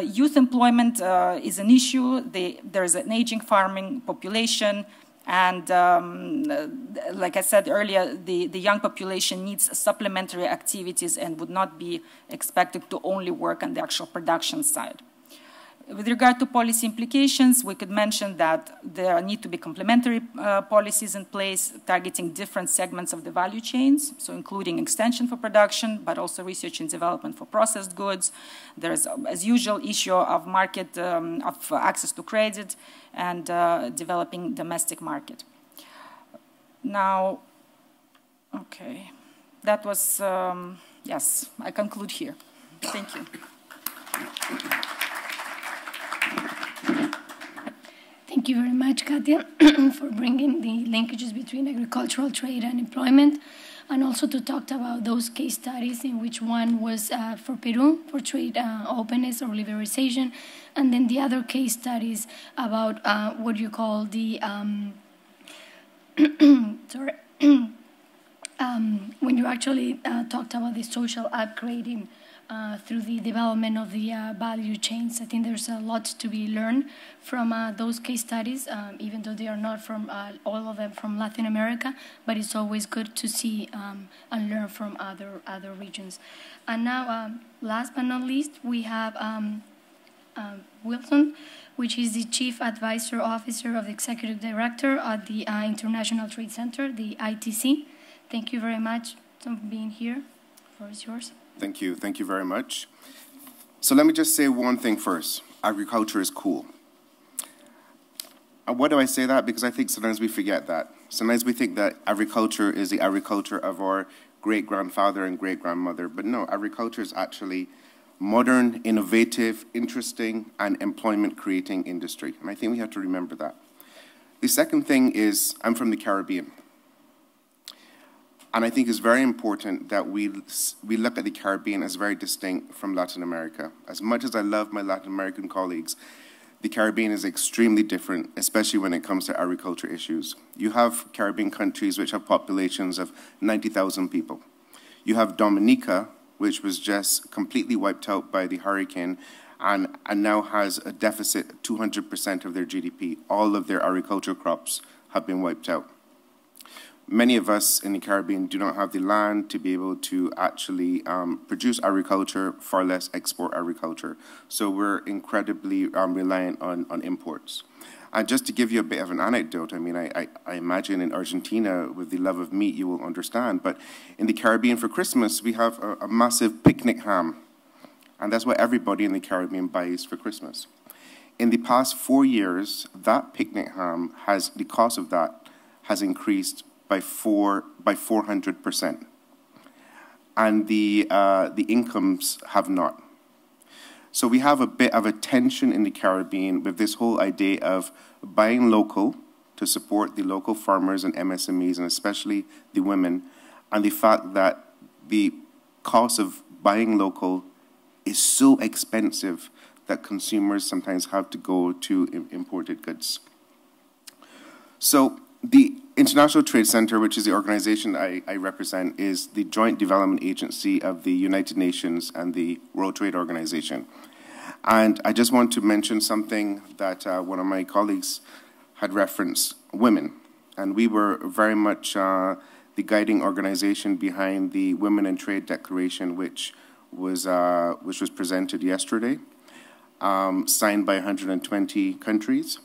Youth employment is an issue. There is an aging farming population. And like I said earlier, the young population needs supplementary activities and would not be expected to only work on the actual production side. With regard to policy implications, we could mention that there need to be complementary policies in place targeting different segments of the value chains, so including extension for production, but also research and development for processed goods. There's, as usual, issue of market, of access to credit, and developing domestic market. Now, okay, that was, yes, I conclude here. Thank you. Thank you very much, Katia, for bringing the linkages between agricultural trade and employment, and also to talk about those case studies in which one was for Peru, for trade openness or liberalization, and then the other case studies about what you call the, when you actually talked about the social upgrading through the development of the value chains. I think there's a lot to be learned from those case studies, even though they are not from all of them from Latin America, but it's always good to see and learn from other regions. And now, last but not least, we have Wilson, which is the Chief Advisor Officer of the Executive Director at the International Trade Center, the ITC. Thank you very much for being here. The floor is yours. Thank you. Thank you very much. So let me just say one thing first. Agriculture is cool. And why do I say that? Because I think sometimes we forget that. Sometimes we think that agriculture is the agriculture of our great-grandfather and great-grandmother. But no, agriculture is actually modern, innovative, interesting, and employment-creating industry. And I think we have to remember that. The second thing is, I'm from the Caribbean. And I think it's very important that we look at the Caribbean as very distinct from Latin America. As much as I love my Latin American colleagues, the Caribbean is extremely different, especially when it comes to agriculture issues. You have Caribbean countries which have populations of 90,000 people. You have Dominica, which was just completely wiped out by the hurricane and now has a deficit 200% of their GDP. All of their agricultural crops have been wiped out. Many of us in the Caribbean do not have the land to be able to actually produce agriculture, far less export agriculture. So we're incredibly reliant on imports. And just to give you a bit of an anecdote, I mean, I imagine in Argentina, with the love of meat, you will understand. But in the Caribbean for Christmas, we have a massive picnic ham. And that's what everybody in the Caribbean buys for Christmas. In the past 4 years, that picnic ham the cost of that has increased by 400%. and the incomes have not. So we have a bit of a tension in the Caribbean with this whole idea of buying local to support the local farmers and MSMEs, and especially the women, and the fact that the cost of buying local is so expensive that consumers sometimes have to go to imported goods. So the International Trade Center, which is the organization I represent, is the joint development agency of the United Nations and the World Trade Organization. And I just want to mention something that one of my colleagues had referenced, women. And we were very much the guiding organization behind the Women in Trade Declaration, which was presented yesterday, signed by 120 countries.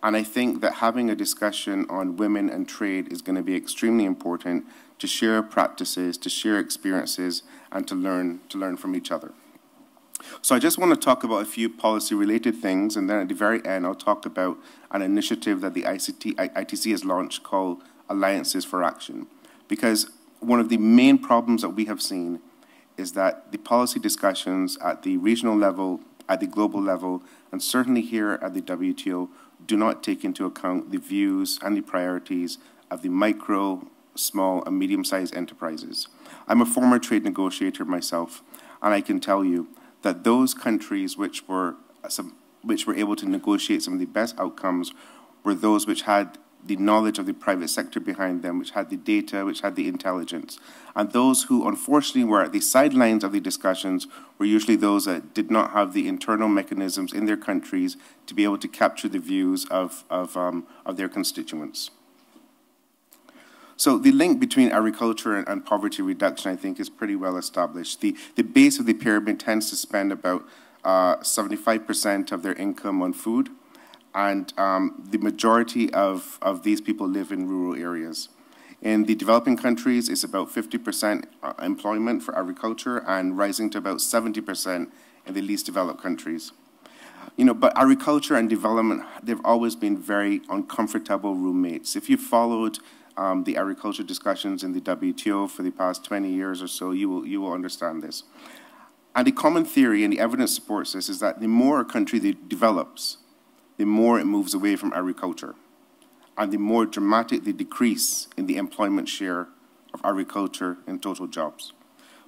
And I think that having a discussion on women and trade is going to be extremely important to share practices, to share experiences, and to learn from each other. So I just want to talk about a few policy-related things, and then at the very end, I'll talk about an initiative that the ITC has launched called Alliances for Action. Because one of the main problems that we have seen is that the policy discussions at the regional level, at the global level, and certainly here at the WTO, do not take into account the views and the priorities of the micro, small, and medium-sized enterprises. I'm a former trade negotiator myself, and I can tell you that those countries which were able to negotiate some of the best outcomes were those which had the knowledge of the private sector behind them, which had the data, which had the intelligence. And those who unfortunately were at the sidelines of the discussions were usually those that did not have the internal mechanisms in their countries to be able to capture the views of their constituents. So the link between agriculture and poverty reduction, I think, is pretty well established. The base of the pyramid tends to spend about 75% of their income on food, and the majority of these people live in rural areas. In the developing countries, it's about 50% employment for agriculture and rising to about 70% in the least developed countries. But agriculture and development, they've always been very uncomfortable roommates. If you followed the agriculture discussions in the WTO for the past 20 years or so, you will understand this. And the common theory, and the evidence supports this, is that the more a country develops, the more it moves away from agriculture, and the more dramatic the decrease in the employment share of agriculture in total jobs.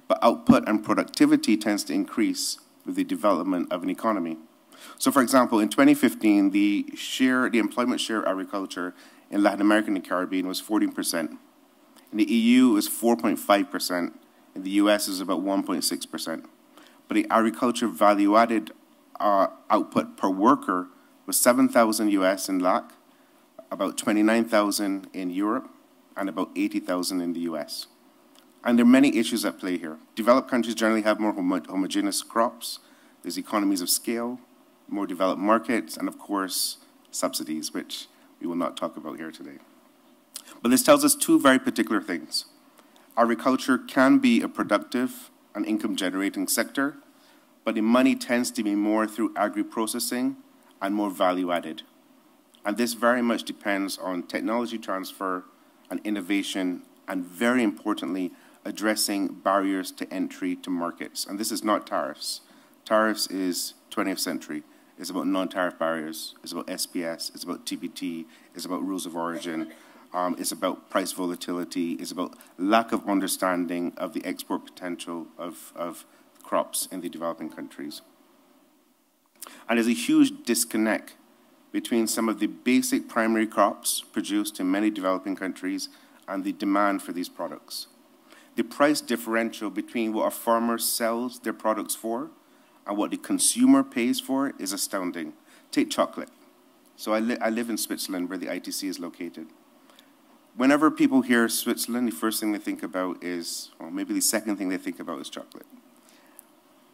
But output and productivity tends to increase with the development of an economy. So, for example, in 2015, the employment share of agriculture in Latin America and the Caribbean was 14%. In the EU, it was 4.5%. In the US, it was about 1.6%. But the agriculture value-added output per worker was 7,000 US in LAC, about 29,000 in Europe, and about 80,000 in the US. And there are many issues at play here. Developed countries generally have more homogeneous crops. There's economies of scale, more developed markets, and of course, subsidies, which we will not talk about here today. But this tells us two very particular things. Agriculture can be a productive and income-generating sector, but the money tends to be more through agri-processing and more value-added. And this very much depends on technology transfer and innovation, and very importantly, addressing barriers to entry to markets. And this is not tariffs. Tariffs is 20th century. It's about non-tariff barriers. It's about SPS. It's about TPT. It's about rules of origin. It's about price volatility. It's about lack of understanding of the export potential of crops in the developing countries. And there's a huge disconnect between some of the basic primary crops produced in many developing countries and the demand for these products. The price differential between what a farmer sells their products for and what the consumer pays for is astounding. Take chocolate. So I live in Switzerland, where the ITC is located. Whenever people hear Switzerland, the first thing they think about is, or maybe the second thing they think about is chocolate.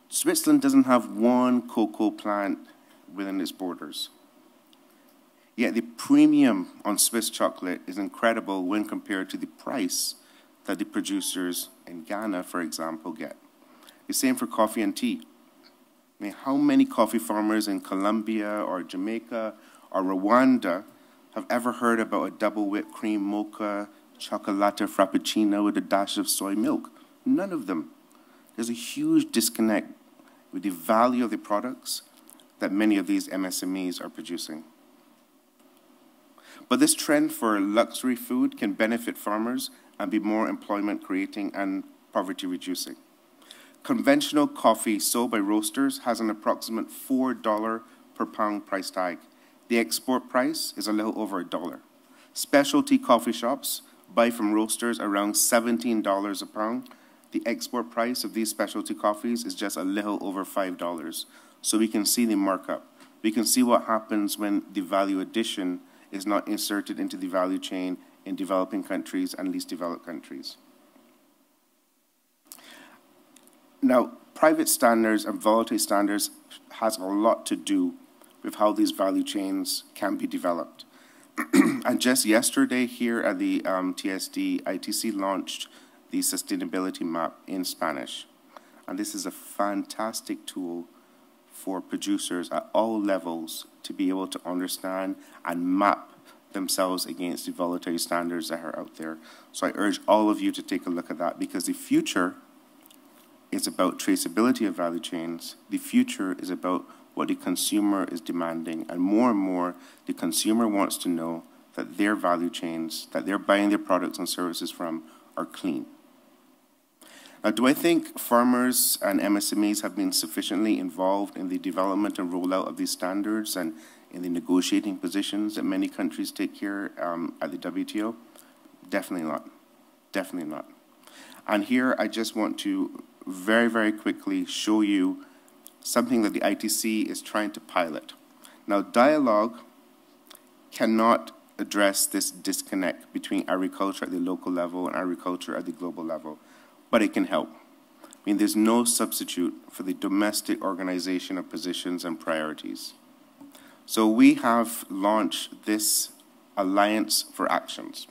Switzerland doesn't have one cocoa plant within its borders. Yet the premium on Swiss chocolate is incredible when compared to the price that the producers in Ghana, for example, get. The same for coffee and tea. I mean, how many coffee farmers in Colombia or Jamaica or Rwanda have ever heard about a double whipped cream mocha chocolate frappuccino with a dash of soy milk? None of them. There's a huge disconnect with the value of the products that many of these MSMEs are producing. But this trend for luxury food can benefit farmers and be more employment creating and poverty reducing. Conventional coffee sold by roasters has an approximate $4 per pound price tag. The export price is a little over $1. Specialty coffee shops buy from roasters around $17 a pound. The export price of these specialty coffees is just a little over $5. So we can see the markup. We can see what happens when the value addition is not inserted into the value chain in developing countries and least developed countries. Now, private standards and voluntary standards has a lot to do with how these value chains can be developed. And just yesterday here at the TSD, ITC launched the sustainability map in Spanish. And this is a fantastic tool for producers at all levels to be able to understand and map themselves against the voluntary standards that are out there. So I urge all of you to take a look at that, because the future is about traceability of value chains. The future is about what the consumer is demanding, and more, the consumer wants to know that their value chains, that they're buying their products and services from, are clean. Now, do I think farmers and MSMEs have been sufficiently involved in the development and rollout of these standards and in the negotiating positions that many countries take here at the WTO? Definitely not. Definitely not. And here I just want to very quickly show you something that the ITC is trying to pilot. Now, dialogue cannot address this disconnect between agriculture at the local level and agriculture at the global level, but it can help. I mean, there's no substitute for the domestic organization of positions and priorities. So we have launched this Alliance for Actions.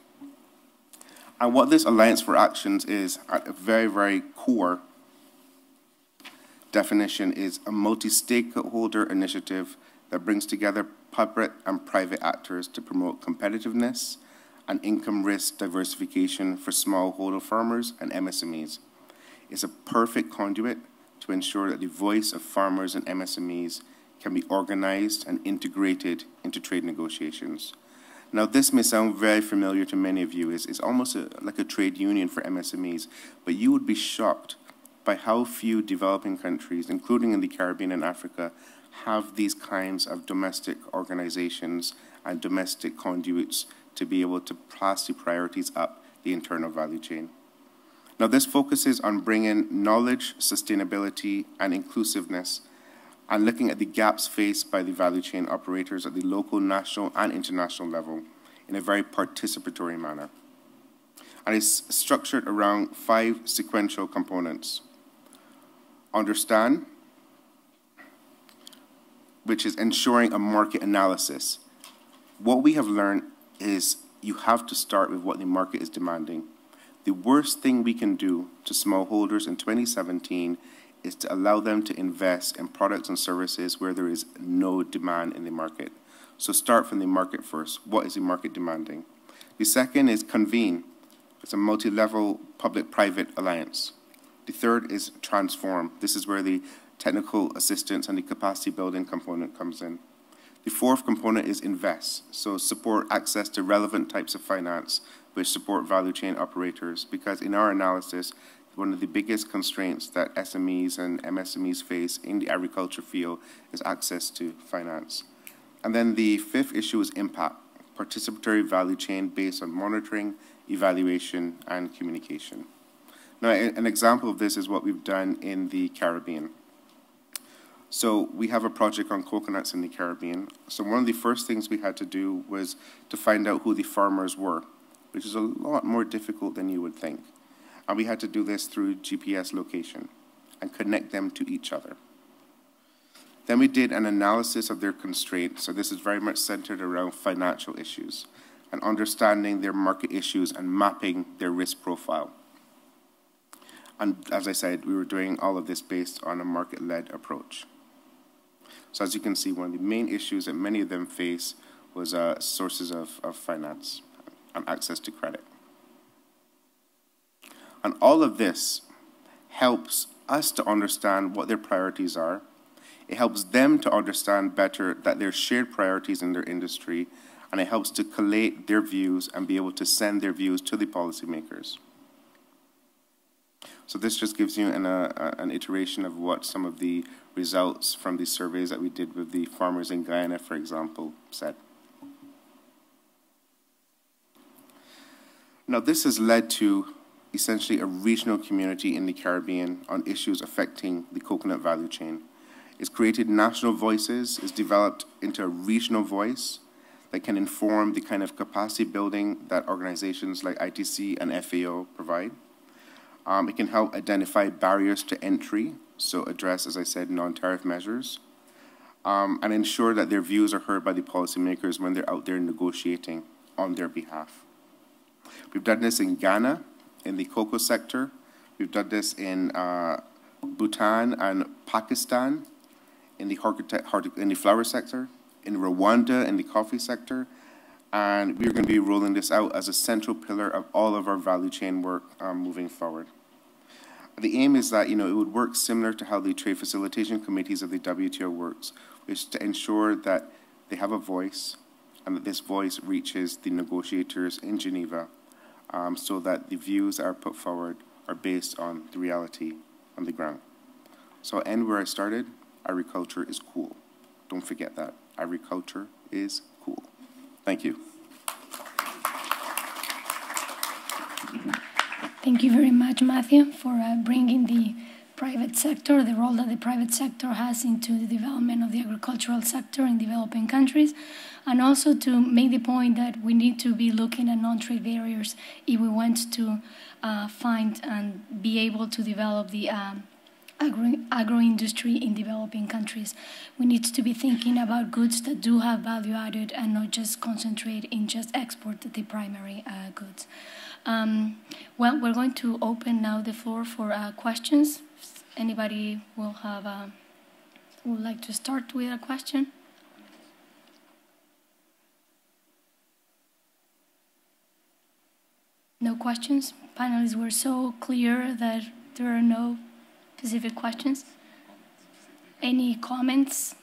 And what this Alliance for Actions is, at a very core definition, is a multi-stakeholder initiative that brings together public and private actors to promote competitiveness and income risk diversification for smallholder farmers and MSMEs. It's a perfect conduit to ensure that the voice of farmers and MSMEs can be organized and integrated into trade negotiations. Now, this may sound very familiar to many of you. It's almost like a trade union for MSMEs, but you would be shocked by how few developing countries, including in the Caribbean and Africa, have these kinds of domestic organizations and domestic conduits to be able to pass the priorities up the internal value chain. Now, this focuses on bringing knowledge, sustainability, and inclusiveness, and looking at the gaps faced by the value chain operators at the local, national, and international level in a very participatory manner. And it's structured around 5 sequential components. Understand, which is ensuring a market analysis. What we have learned is you have to start with what the market is demanding. The worst thing we can do to smallholders in 2017 is to allow them to invest in products and services where there is no demand in the market. So start from the market first. What is the market demanding? The second is convene. It's a multi-level public-private alliance. The third is transform. This is where the technical assistance and the capacity building component comes in. The fourth component is invest. So support access to relevant types of finance, which support value chain operators, because in our analysis, one of the biggest constraints that SMEs and MSMEs face in the agriculture field is access to finance. And then the fifth issue is impact, participatory value chain based on monitoring, evaluation, and communication. Now, an example of this is what we've done in the Caribbean. So we have a project on coconuts in the Caribbean. So one of the first things we had to do was to find out who the farmers were, which is a lot more difficult than you would think. And we had to do this through GPS location and connect them to each other. Then we did an analysis of their constraints. So this is very much centered around financial issues and understanding their market issues and mapping their risk profile. And as I said, we were doing all of this based on a market-led approach. So as you can see, one of the main issues that many of them face was sources of finance and access to credit. And all of this helps us to understand what their priorities are. It helps them to understand better that there are shared priorities in their industry, and it helps to collate their views and be able to send their views to the policymakers. So this just gives you an iteration of what some of the results from the surveys that we did with the farmers in Guyana, for example, said. Now, this has led to essentially a regional community in the Caribbean on issues affecting the coconut value chain. It's created national voices, it's developed into a regional voice that can inform the kind of capacity building that organizations like ITC and FAO provide. It can help identify barriers to entry, so address, as I said, non-tariff measures, and ensure that their views are heard by the policymakers when they're out there negotiating on their behalf. We've done this in Ghana, in the cocoa sector. We've done this in Bhutan and Pakistan, in the flower sector, in Rwanda, in the coffee sector, and we're going to be rolling this out as a central pillar of all of our value chain work moving forward. The aim is that, it would work similar to how the trade facilitation committees of the WTO works, which is to ensure that they have a voice and that this voice reaches the negotiators in Geneva, so that the views that are put forward are based on the reality on the ground. So I'll end where I started. Agriculture is cool. Don't forget that. Agriculture is cool. Thank you. Thank you very much, Matthew, for bringing the private sector, the role that the private sector has into the development of the agricultural sector in developing countries, and also to make the point that we need to be looking at non-trade barriers if we want to find and be able to develop the agro-industry in developing countries. We need to be thinking about goods that do have value added and not just concentrate in just export the primary goods. Well, we're going to open now the floor for questions. Anybody would like to start with a question? No questions? Panelists were so clear that there are no specific questions. Any comments?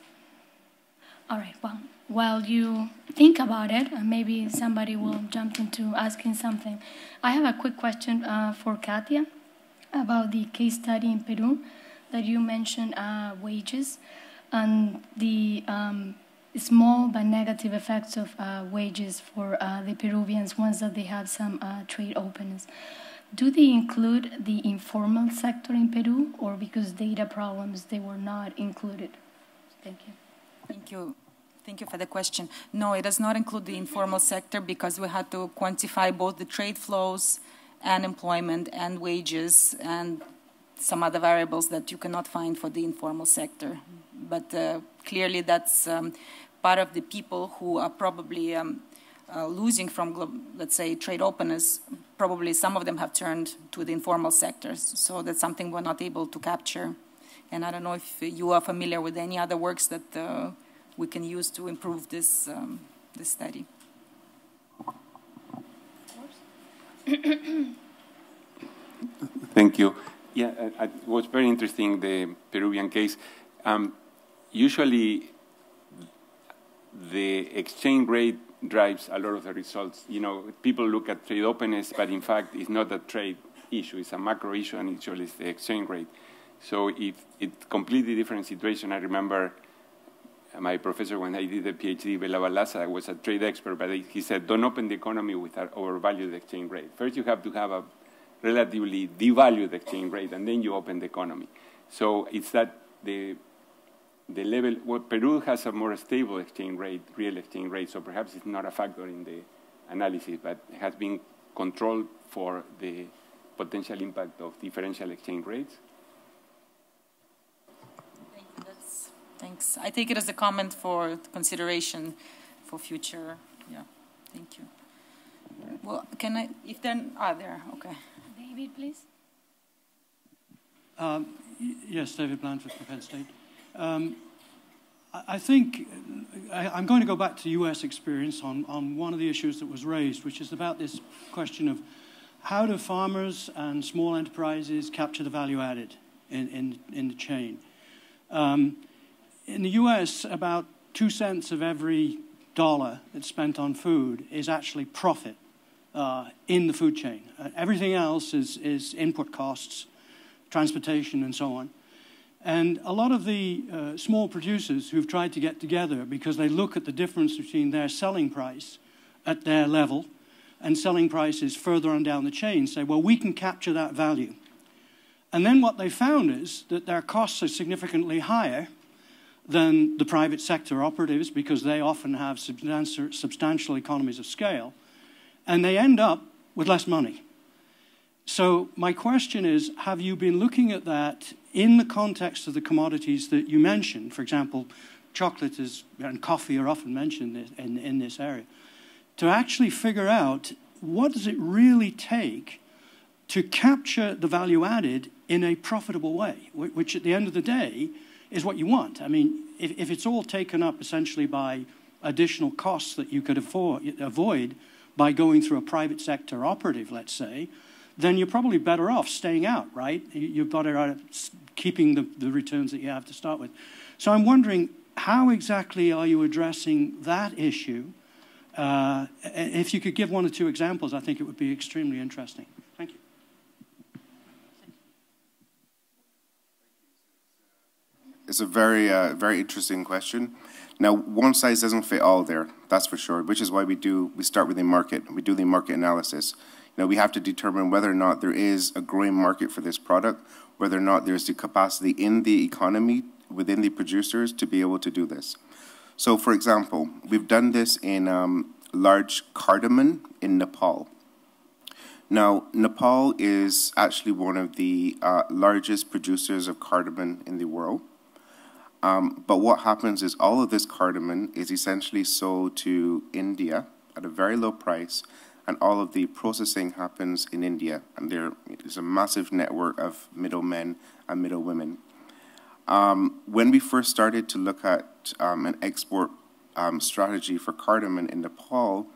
All right, well, while you think about it, and maybe somebody will jump into asking something. I have a quick question for Katia about the case study in Peru that you mentioned, wages, and the small but negative effects of wages for the Peruvians once that they have some trade openness. Do they include the informal sector in Peru, or because data problems they were not included? Thank you. Thank you. Thank you for the question. No, it does not include the informal sector because we had to quantify both the trade flows and employment and wages and some other variables that you cannot find for the informal sector. But clearly that's part of the people who are probably losing from, let's say, trade openness. Probably some of them have turned to the informal sectors. So that's something we're not able to capture. And I don't know if you are familiar with any other works that we can use to improve this, this study. Thank you. Yeah, it was very interesting, the Peruvian case. Usually, the exchange rate drives a lot of the results. People look at trade openness, but in fact, it's not a trade issue. It's a macro issue, and usually it's the exchange rate. So it's completely different situation. I remember my professor, when I did the PhD, Bela Balaza, was a trade expert, but he said, don't open the economy with an overvalued exchange rate. First, you have to have a relatively devalued exchange rate, and then you open the economy. So it's that the level, well, Peru has a more stable exchange rate, real exchange rate, so perhaps it's not a factor in the analysis, but it has been controlled for the potential impact of differential exchange rates. Thanks. I take it as a comment for consideration for future. Yeah, thank you. Well, can I, if then, there, okay. David, please. Yes, David Blandford from Penn State. I think I'm going to go back to US experience on one of the issues that was raised, which is about this question of how do farmers and small enterprises capture the value added in the chain? In the US, about 2 cents of every dollar that's spent on food is actually profit in the food chain. Everything else is input costs, transportation, and so on. And a lot of the small producers who've tried to get together because they look at the difference between their selling price at their level and selling prices further on down the chain say, well, we can capture that value. And then what they found is that their costs are significantly higher than the private sector operatives because they often have substantial economies of scale, and they end up with less money. So my question is, have you been looking at that in the context of the commodities that you mentioned? For example, chocolate and coffee are often mentioned in this area. To actually figure out what does it really take to capture the value added in a profitable way, which at the end of the day is what you want. I mean, if it's all taken up essentially by additional costs that you could avoid by going through a private sector operative, let's say, then you're probably better off staying out, right? You've got to keeping the returns that you have to start with. So I'm wondering, how exactly are you addressing that issue? If you could give 1 or 2 examples, I think it would be extremely interesting. Thank you. It's a very, very interesting question. Now, one size doesn't fit all there, that's for sure, which is why we start with the market. We do the market analysis. You know, we have to determine whether or not there is a growing market for this product, whether or not there's the capacity in the economy within the producers to be able to do this. So, for example, we've done this in large cardamom in Nepal. Now, Nepal is actually one of the largest producers of cardamom in the world. But what happens is all of this cardamom is essentially sold to India at a very low price, and all of the processing happens in India. And there is a massive network of middlemen and middlewomen. When we first started to look at an export strategy for cardamom in Nepal,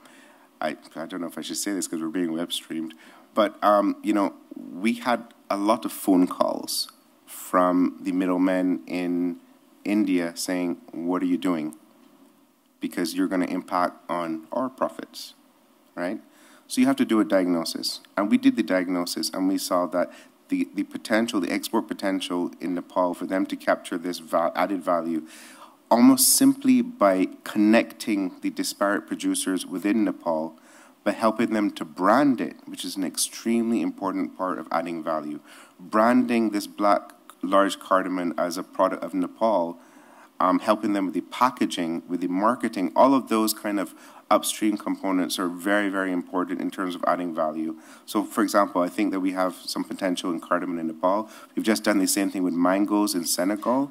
I don't know if I should say this because we're being web streamed, but you know, we had a lot of phone calls from the middlemen in India saying, what are you doing? Because you're going to impact on our profits, right? So you have to do a diagnosis. And we did the diagnosis, and we saw that the potential, the export potential in Nepal for them to capture this added value almost simply by connecting the disparate producers within Nepal, by helping them to brand it, which is an extremely important part of adding value. Branding this black large cardamom as a product of Nepal, helping them with the packaging, with the marketing, all of those kind of upstream components are very, very important in terms of adding value. So, for example, I think that we have some potential in cardamom in Nepal. We've just done the same thing with mangoes in Senegal.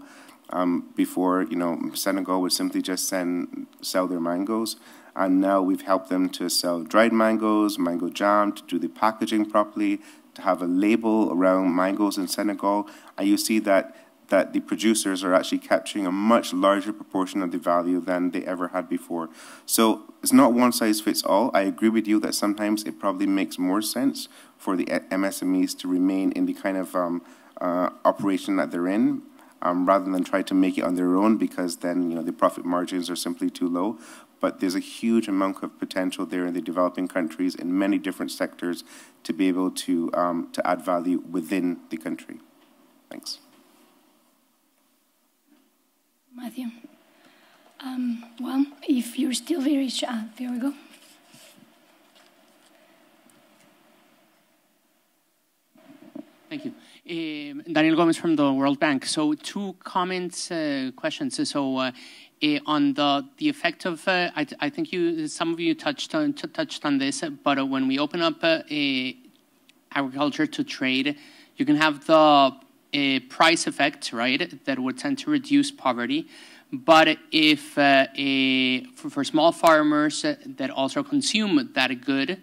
Before, you know, Senegal would simply just sell their mangoes. And now we've helped them to sell dried mangoes, mango jam, to do the packaging properly, to have a label around mangoes in Senegal. And you see that the producers are actually capturing a much larger proportion of the value than they ever had before. So it's not one size fits all. I agree with you that sometimes it probably makes more sense for the MSMEs to remain in the kind of operation that they're in, rather than try to make it on their own, because then, you know, the profit margins are simply too low. But there's a huge amount of potential there in the developing countries in many different sectors to be able to add value within the country. Thanks. Matthew. Well, if you're still very shy, there we go. Thank you. Daniel Gomez from the World Bank. So 2 comments, questions. So on the effect of, I think some of you touched on this, but when we open up agriculture to trade, you can have the price effect, right, that would tend to reduce poverty. But if for small farmers that also consume that good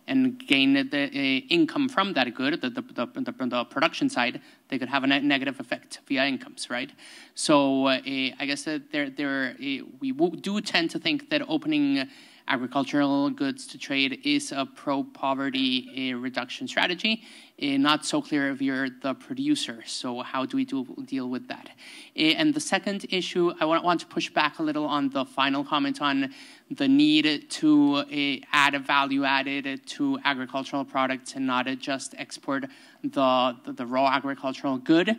and gain the income from that good, the production side, they could have a negative effect via incomes, right? So I guess that we do tend to think that opening agricultural goods to trade is a pro-poverty reduction strategy. Not so clear if you're the producer. So how do we deal with that? And the second issue, I want to push back a little on the final comment on the need to add a value added to agricultural products and not just export the raw agricultural good.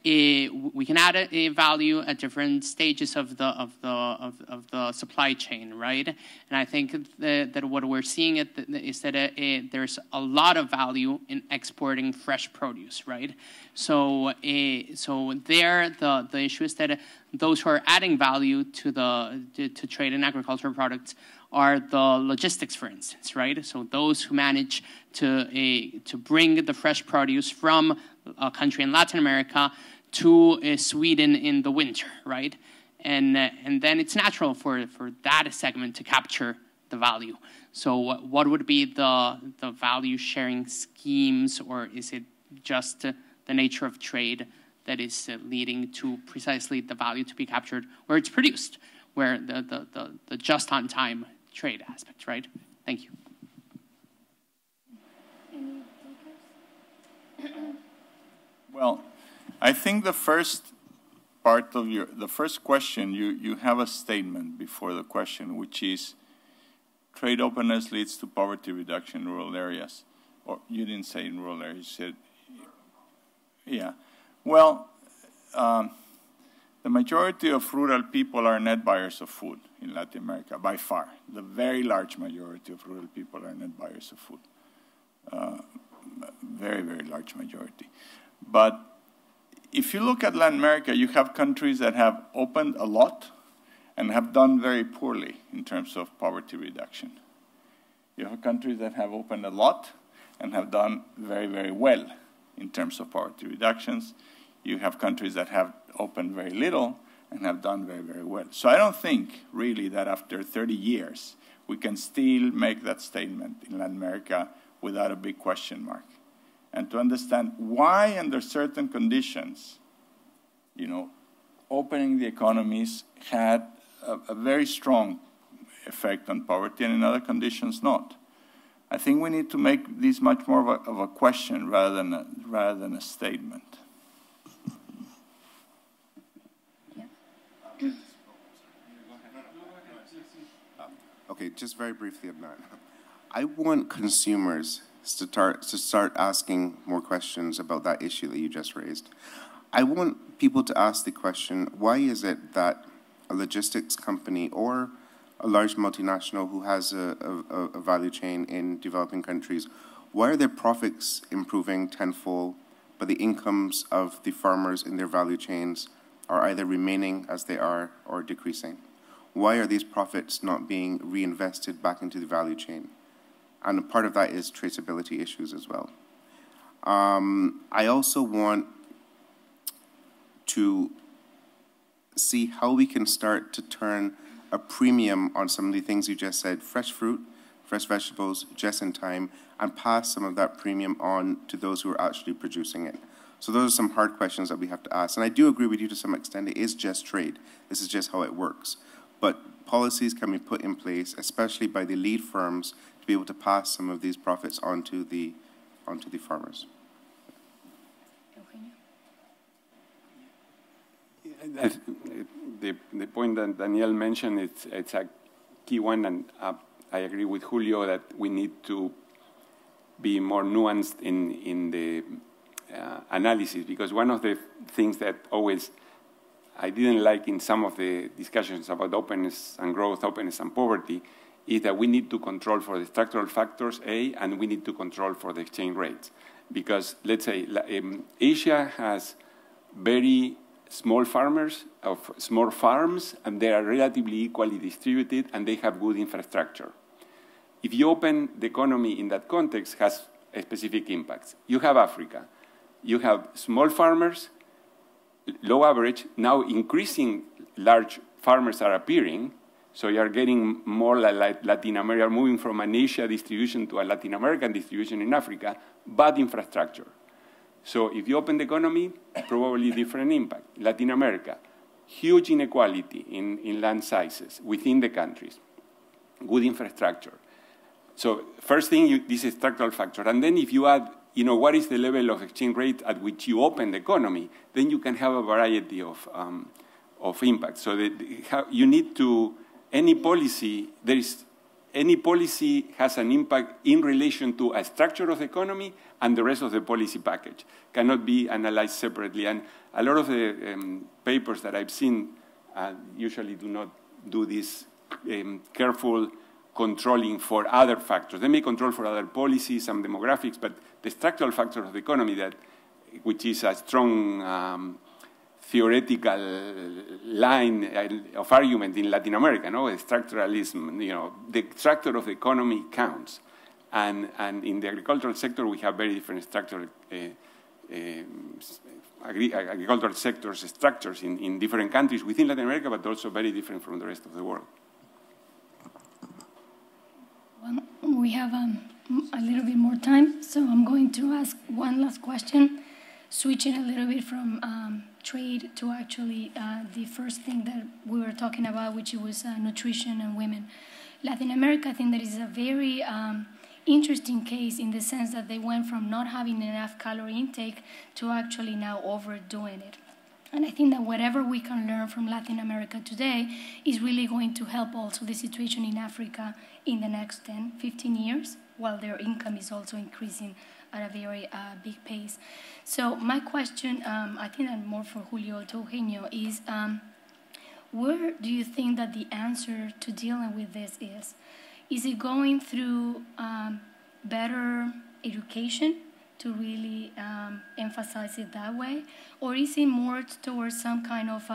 We can add a value at different stages of the supply chain, right? And I think that what we're seeing is that there's a lot of value in exporting fresh produce, right? So there the issue is that those who are adding value to trade in agricultural products are the logistics, for instance, right? So those who manage to bring the fresh produce from a country in Latin America to Sweden in the winter, right? And then it's natural for that segment to capture the value. So what would be the value sharing schemes, or is it just the nature of trade that is leading to precisely the value to be captured where it's produced, where the just on time trade aspect, right? Thank you. Any takers? Well, I think the first part of the first question, you have a statement before the question, which is trade openness leads to poverty reduction in rural areas. Or you didn't say in rural areas, you said, yeah. Well, the majority of rural people are net buyers of food in Latin America, by far. The very large majority of rural people are net buyers of food. Very, very large majority. But if you look at Latin America, you have countries that have opened a lot and have done very poorly in terms of poverty reduction. You have countries that have opened a lot and have done very, very well in terms of poverty reductions. You have countries that have opened very little and have done very, very well. So I don't think, really, that after 30 years, we can still make that statement in Latin America without a big question mark. And to understand why, under certain conditions, opening the economies had a very strong effect on poverty, and in other conditions not. I think we need to make this much more of a question rather than a statement. Okay, just very briefly on that. I want consumers to start asking more questions about that issue that you just raised. I want people to ask the question, why is it that a logistics company or a large multinational who has a value chain in developing countries, why are their profits improving tenfold, but the incomes of the farmers in their value chains are either remaining as they are or decreasing? Why are these profits not being reinvested back into the value chain? And a part of that is traceability issues as well. I also want to see how we can start to turn a premium on some of the things you just said, fresh fruit, fresh vegetables, just in time, and pass some of that premium on to those who are actually producing it. So those are some hard questions that we have to ask. And I do agree with you to some extent, it is just trade. This is just how it works. But policies can be put in place, especially by the lead firms, to be able to pass some of these profits onto the farmers. The point that Daniel mentioned, it's a key one, and I agree with Julio that we need to be more nuanced in the analysis, because one of the things that always I didn't like in some of the discussions about openness and growth, openness and poverty, is that we need to control for the structural factors, A, and we need to control for the exchange rates. Because, let's say, Asia has very small farmers, of small farms, and they are relatively equally distributed, and they have good infrastructure. If you open the economy in that context, it has a specific impacts. You have Africa. You have small farmers, low average. Now increasing large farmers are appearing, so you are getting more like Latin America, moving from an Asia distribution to a Latin American distribution in Africa, bad infrastructure. So if you open the economy, probably different impact. Latin America, huge inequality in land sizes within the countries. good infrastructure. So first thing, this is structural factor. And then if you add, what is the level of exchange rate at which you open the economy, then you can have a variety of impacts. So you need to, any policy has an impact in relation to a structure of the economy and the rest of the policy package. Cannot be analyzed separately. And a lot of the papers that I've seen usually do not do this careful controlling for other factors. They may control for other policies, some demographics, but the structural factor of the economy, which is a strong theoretical line of argument in Latin America, the structuralism, the structure of the economy counts. And in the agricultural sector, we have very different structural agricultural sectors structures in different countries within Latin America, but also very different from the rest of the world. Well, we have a little bit more time, so I'm going to ask one last question, switching a little bit from trade to actually the first thing that we were talking about, which was nutrition and women. Latin America, I think that is a very interesting case in the sense that they went from not having enough calorie intake to actually now overdoing it. And I think that whatever we can learn from Latin America today is really going to help also the situation in Africa in the next 10, 15 years, while their income is also increasing at a very big pace. So my question, I think that more for Julio to Eugenio, is where do you think that the answer to dealing with this is? Is it going through better education to really emphasize it that way? Or is it more towards some kind of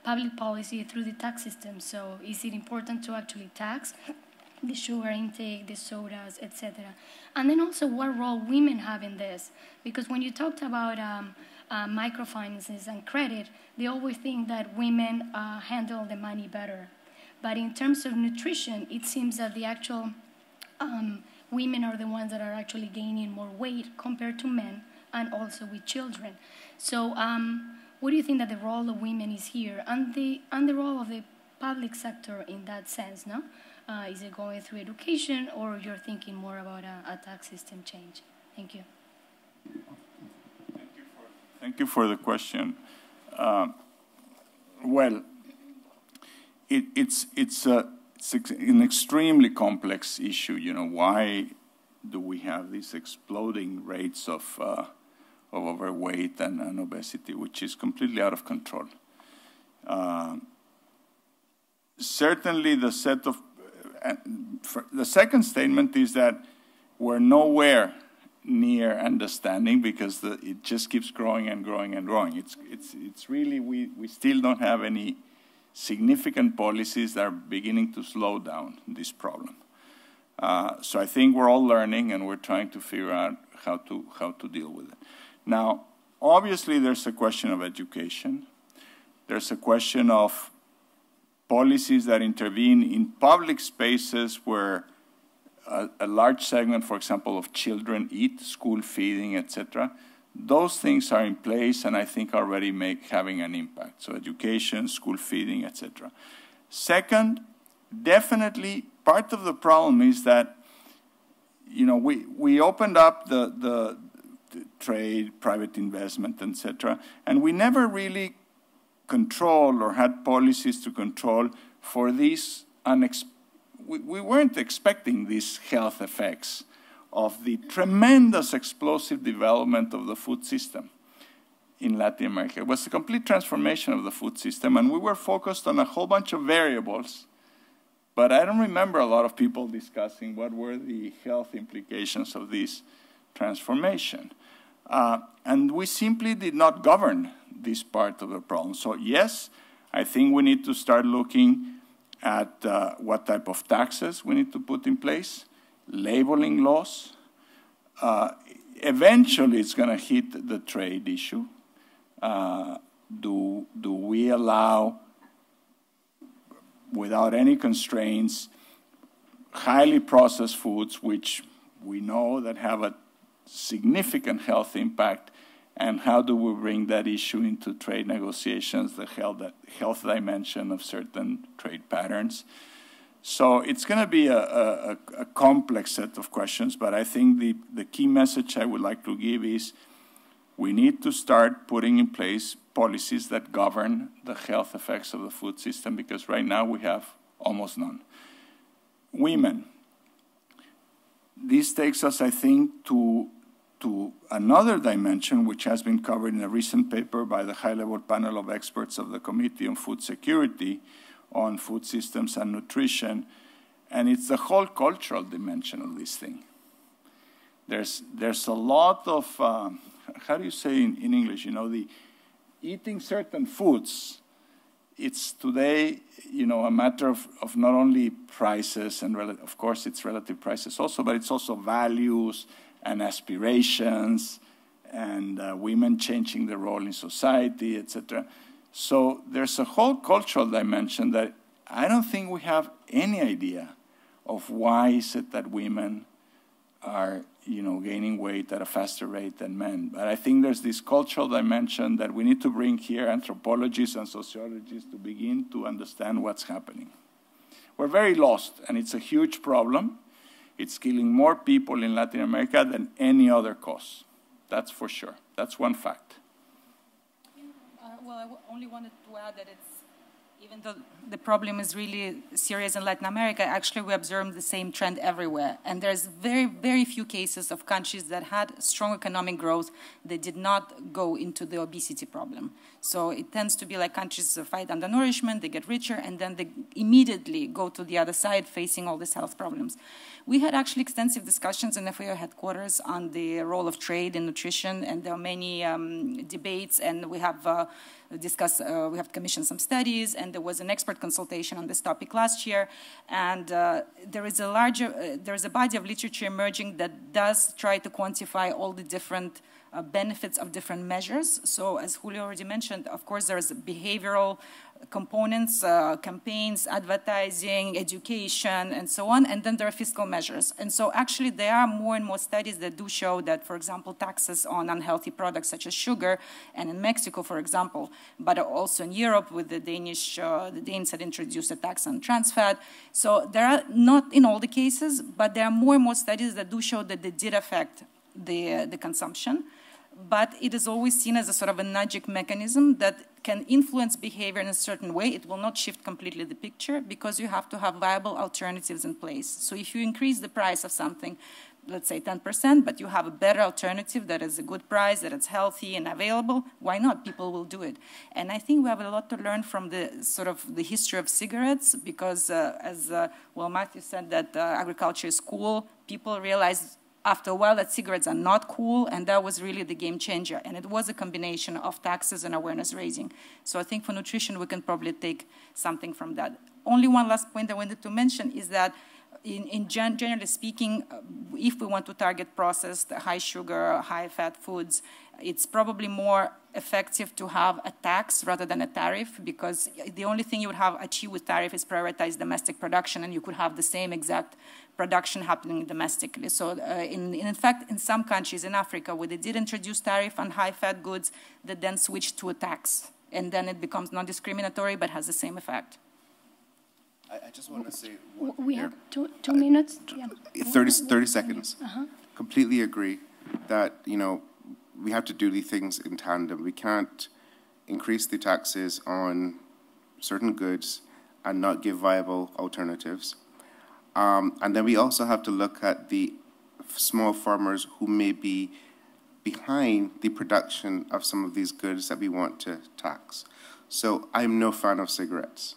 public policy through the tax system? So is it important to actually tax the sugar intake, the sodas, etc.? And then also what role women have in this? Because when you talked about microfinances and credit, they always think that women handle the money better. But in terms of nutrition, it seems that the actual women are the ones that are actually gaining more weight compared to men, and also with children. So what do you think that the role of women is here, and the role of the public sector in that sense, no? Is it going through education, or you're thinking more about a tax system change? Thank you. Thank you for the question. Well, it's an extremely complex issue. Why do we have these exploding rates of overweight and obesity, which is completely out of control? Certainly, the second statement is that we're nowhere near understanding, because it just keeps growing and growing and growing. It's really, we still don't have any significant policies that are beginning to slow down this problem. So I think we're all learning, and we're trying to figure out how to deal with it. Now, obviously, there's a question of education. There's a question of policies that intervene in public spaces where a large segment, for example, of children eat, school feeding, etc. Those things are in place, and I think already having an impact. So education, school feeding, etc. Second, definitely part of the problem is that, we opened up the trade, private investment, etc., and we never really controlled or had policies to control for these we weren't expecting these health effects of the tremendous explosive development of the food system in Latin America. It was a complete transformation of the food system, and we were focused on a whole bunch of variables, but I don't remember a lot of people discussing what were the health implications of this transformation. And we simply did not govern this part of the problem. So yes, I think we need to start looking at what type of taxes we need to put in place, labeling laws. Eventually, it's going to hit the trade issue. Do we allow, without any constraints, highly processed foods, which we know that have a significant health impact, and how do we bring that issue into trade negotiations, the health dimension of certain trade patterns? So it's going to be a complex set of questions, but I think the key message I would like to give is we need to start putting in place policies that govern the health effects of the food system, because right now we have almost none. Women. This takes us, I think, to another dimension, which has been covered in a recent paper by the high-level panel of experts of the Committee on Food Security on Food Systems and Nutrition, and it's the whole cultural dimension of this thing. There's a lot of, how do you say in English, the eating certain foods, it's today, a matter of not only prices, and of course it's relative prices also, but it's also values and aspirations, and women changing their role in society, etc. So there's a whole cultural dimension that I don't think we have any idea of why is it that women are, gaining weight at a faster rate than men. But I think there's this cultural dimension that we need to bring here anthropologists and sociologists to begin to understand what's happening. We're very lost, and it's a huge problem. It's killing more people in Latin America than any other cause. That's for sure. That's one fact. Well, I only wanted to add that even though the problem is really serious in Latin America, actually we observe the same trend everywhere. And there's very, very few cases of countries that had strong economic growth that did not go into the obesity problem. So it tends to be like countries fight undernourishment, they get richer, and then they immediately go to the other side facing all these health problems. We had actually extensive discussions in FAO headquarters on the role of trade in nutrition, and there are many debates, and we have we have commissioned some studies, and there was an expert consultation on this topic last year. And there is a body of literature emerging that does try to quantify all the different benefits of different measures. So as Julio already mentioned, of course, there's behavioral components, campaigns, advertising, education, and so on, and then there are fiscal measures. And so actually there are more and more studies that do show that, for example, taxes on unhealthy products such as sugar, and in Mexico, for example, but also in Europe with the Danes had introduced a tax on trans fat. So there are, not in all the cases, but there are more and more studies that do show that they did affect the consumption. But it is always seen as a sort of a nudging mechanism that can influence behavior in a certain way. It will not shift completely the picture because you have to have viable alternatives in place. So if you increase the price of something, let's say 10%, but you have a better alternative that is a good price, that it's healthy and available, why not? People will do it. And I think we have a lot to learn from the sort of the history of cigarettes because as Matthew said that agriculture is cool, people realize after a while that cigarettes are not cool, and that was really the game changer. And it was a combination of taxes and awareness raising. So I think for nutrition, we can probably take something from that. Only one last point I wanted to mention is that generally speaking, if we want to target processed, high sugar, high fat foods, it's probably more effective to have a tax rather than a tariff, because the only thing you would have achieved with tariff is prioritize domestic production, and you could have the same exact production happening domestically. So in fact, in some countries in Africa where they did introduce tariff on high-fat goods, they then switched to a tax, and then it becomes non-discriminatory but has the same effect. I just want to say... We have two minutes. Yeah. 30 seconds. Completely agree that, we have to do these things in tandem. We can't increase the taxes on certain goods and not give viable alternatives. And then we also have to look at the small farmers who may be behind the production of some of these goods that we want to tax. So I'm no fan of cigarettes.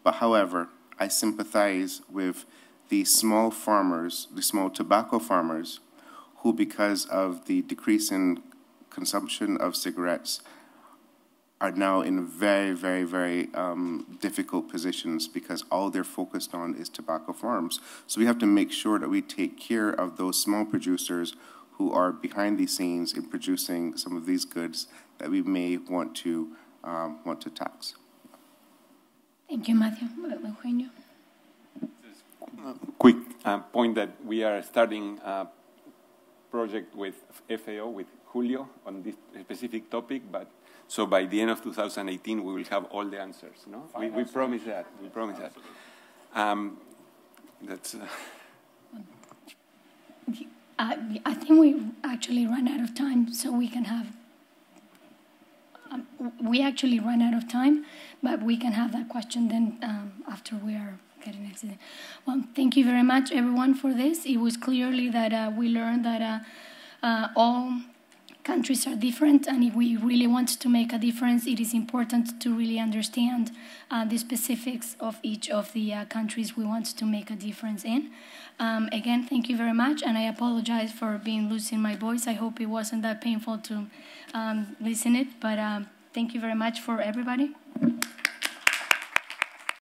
But however, I sympathize with the small farmers, the small tobacco farmers, who because of the decrease in consumption of cigarettes are now in very, very, very difficult positions because all they're focused on is tobacco farms. So we have to make sure that we take care of those small producers who are behind the scenes in producing some of these goods that we may want to tax. Thank you, Matthew. Eugenio. Quick point that we are starting a project with FAO, with Julio, on this specific topic, but so by the end of 2018, we will have all the answers. No, we promise that. We promise that. That's. I think we actually ran out of time, so we can have. We actually ran out of time, but we can have that question then after we are getting next. Well, thank you very much, everyone, for this. It was clearly that we learned that all countries are different, and if we really want to make a difference, it is important to really understand the specifics of each of the countries we want to make a difference in. Again, thank you very much, and I apologize for losing my voice. I hope it wasn't that painful to listen it, but thank you very much for everybody.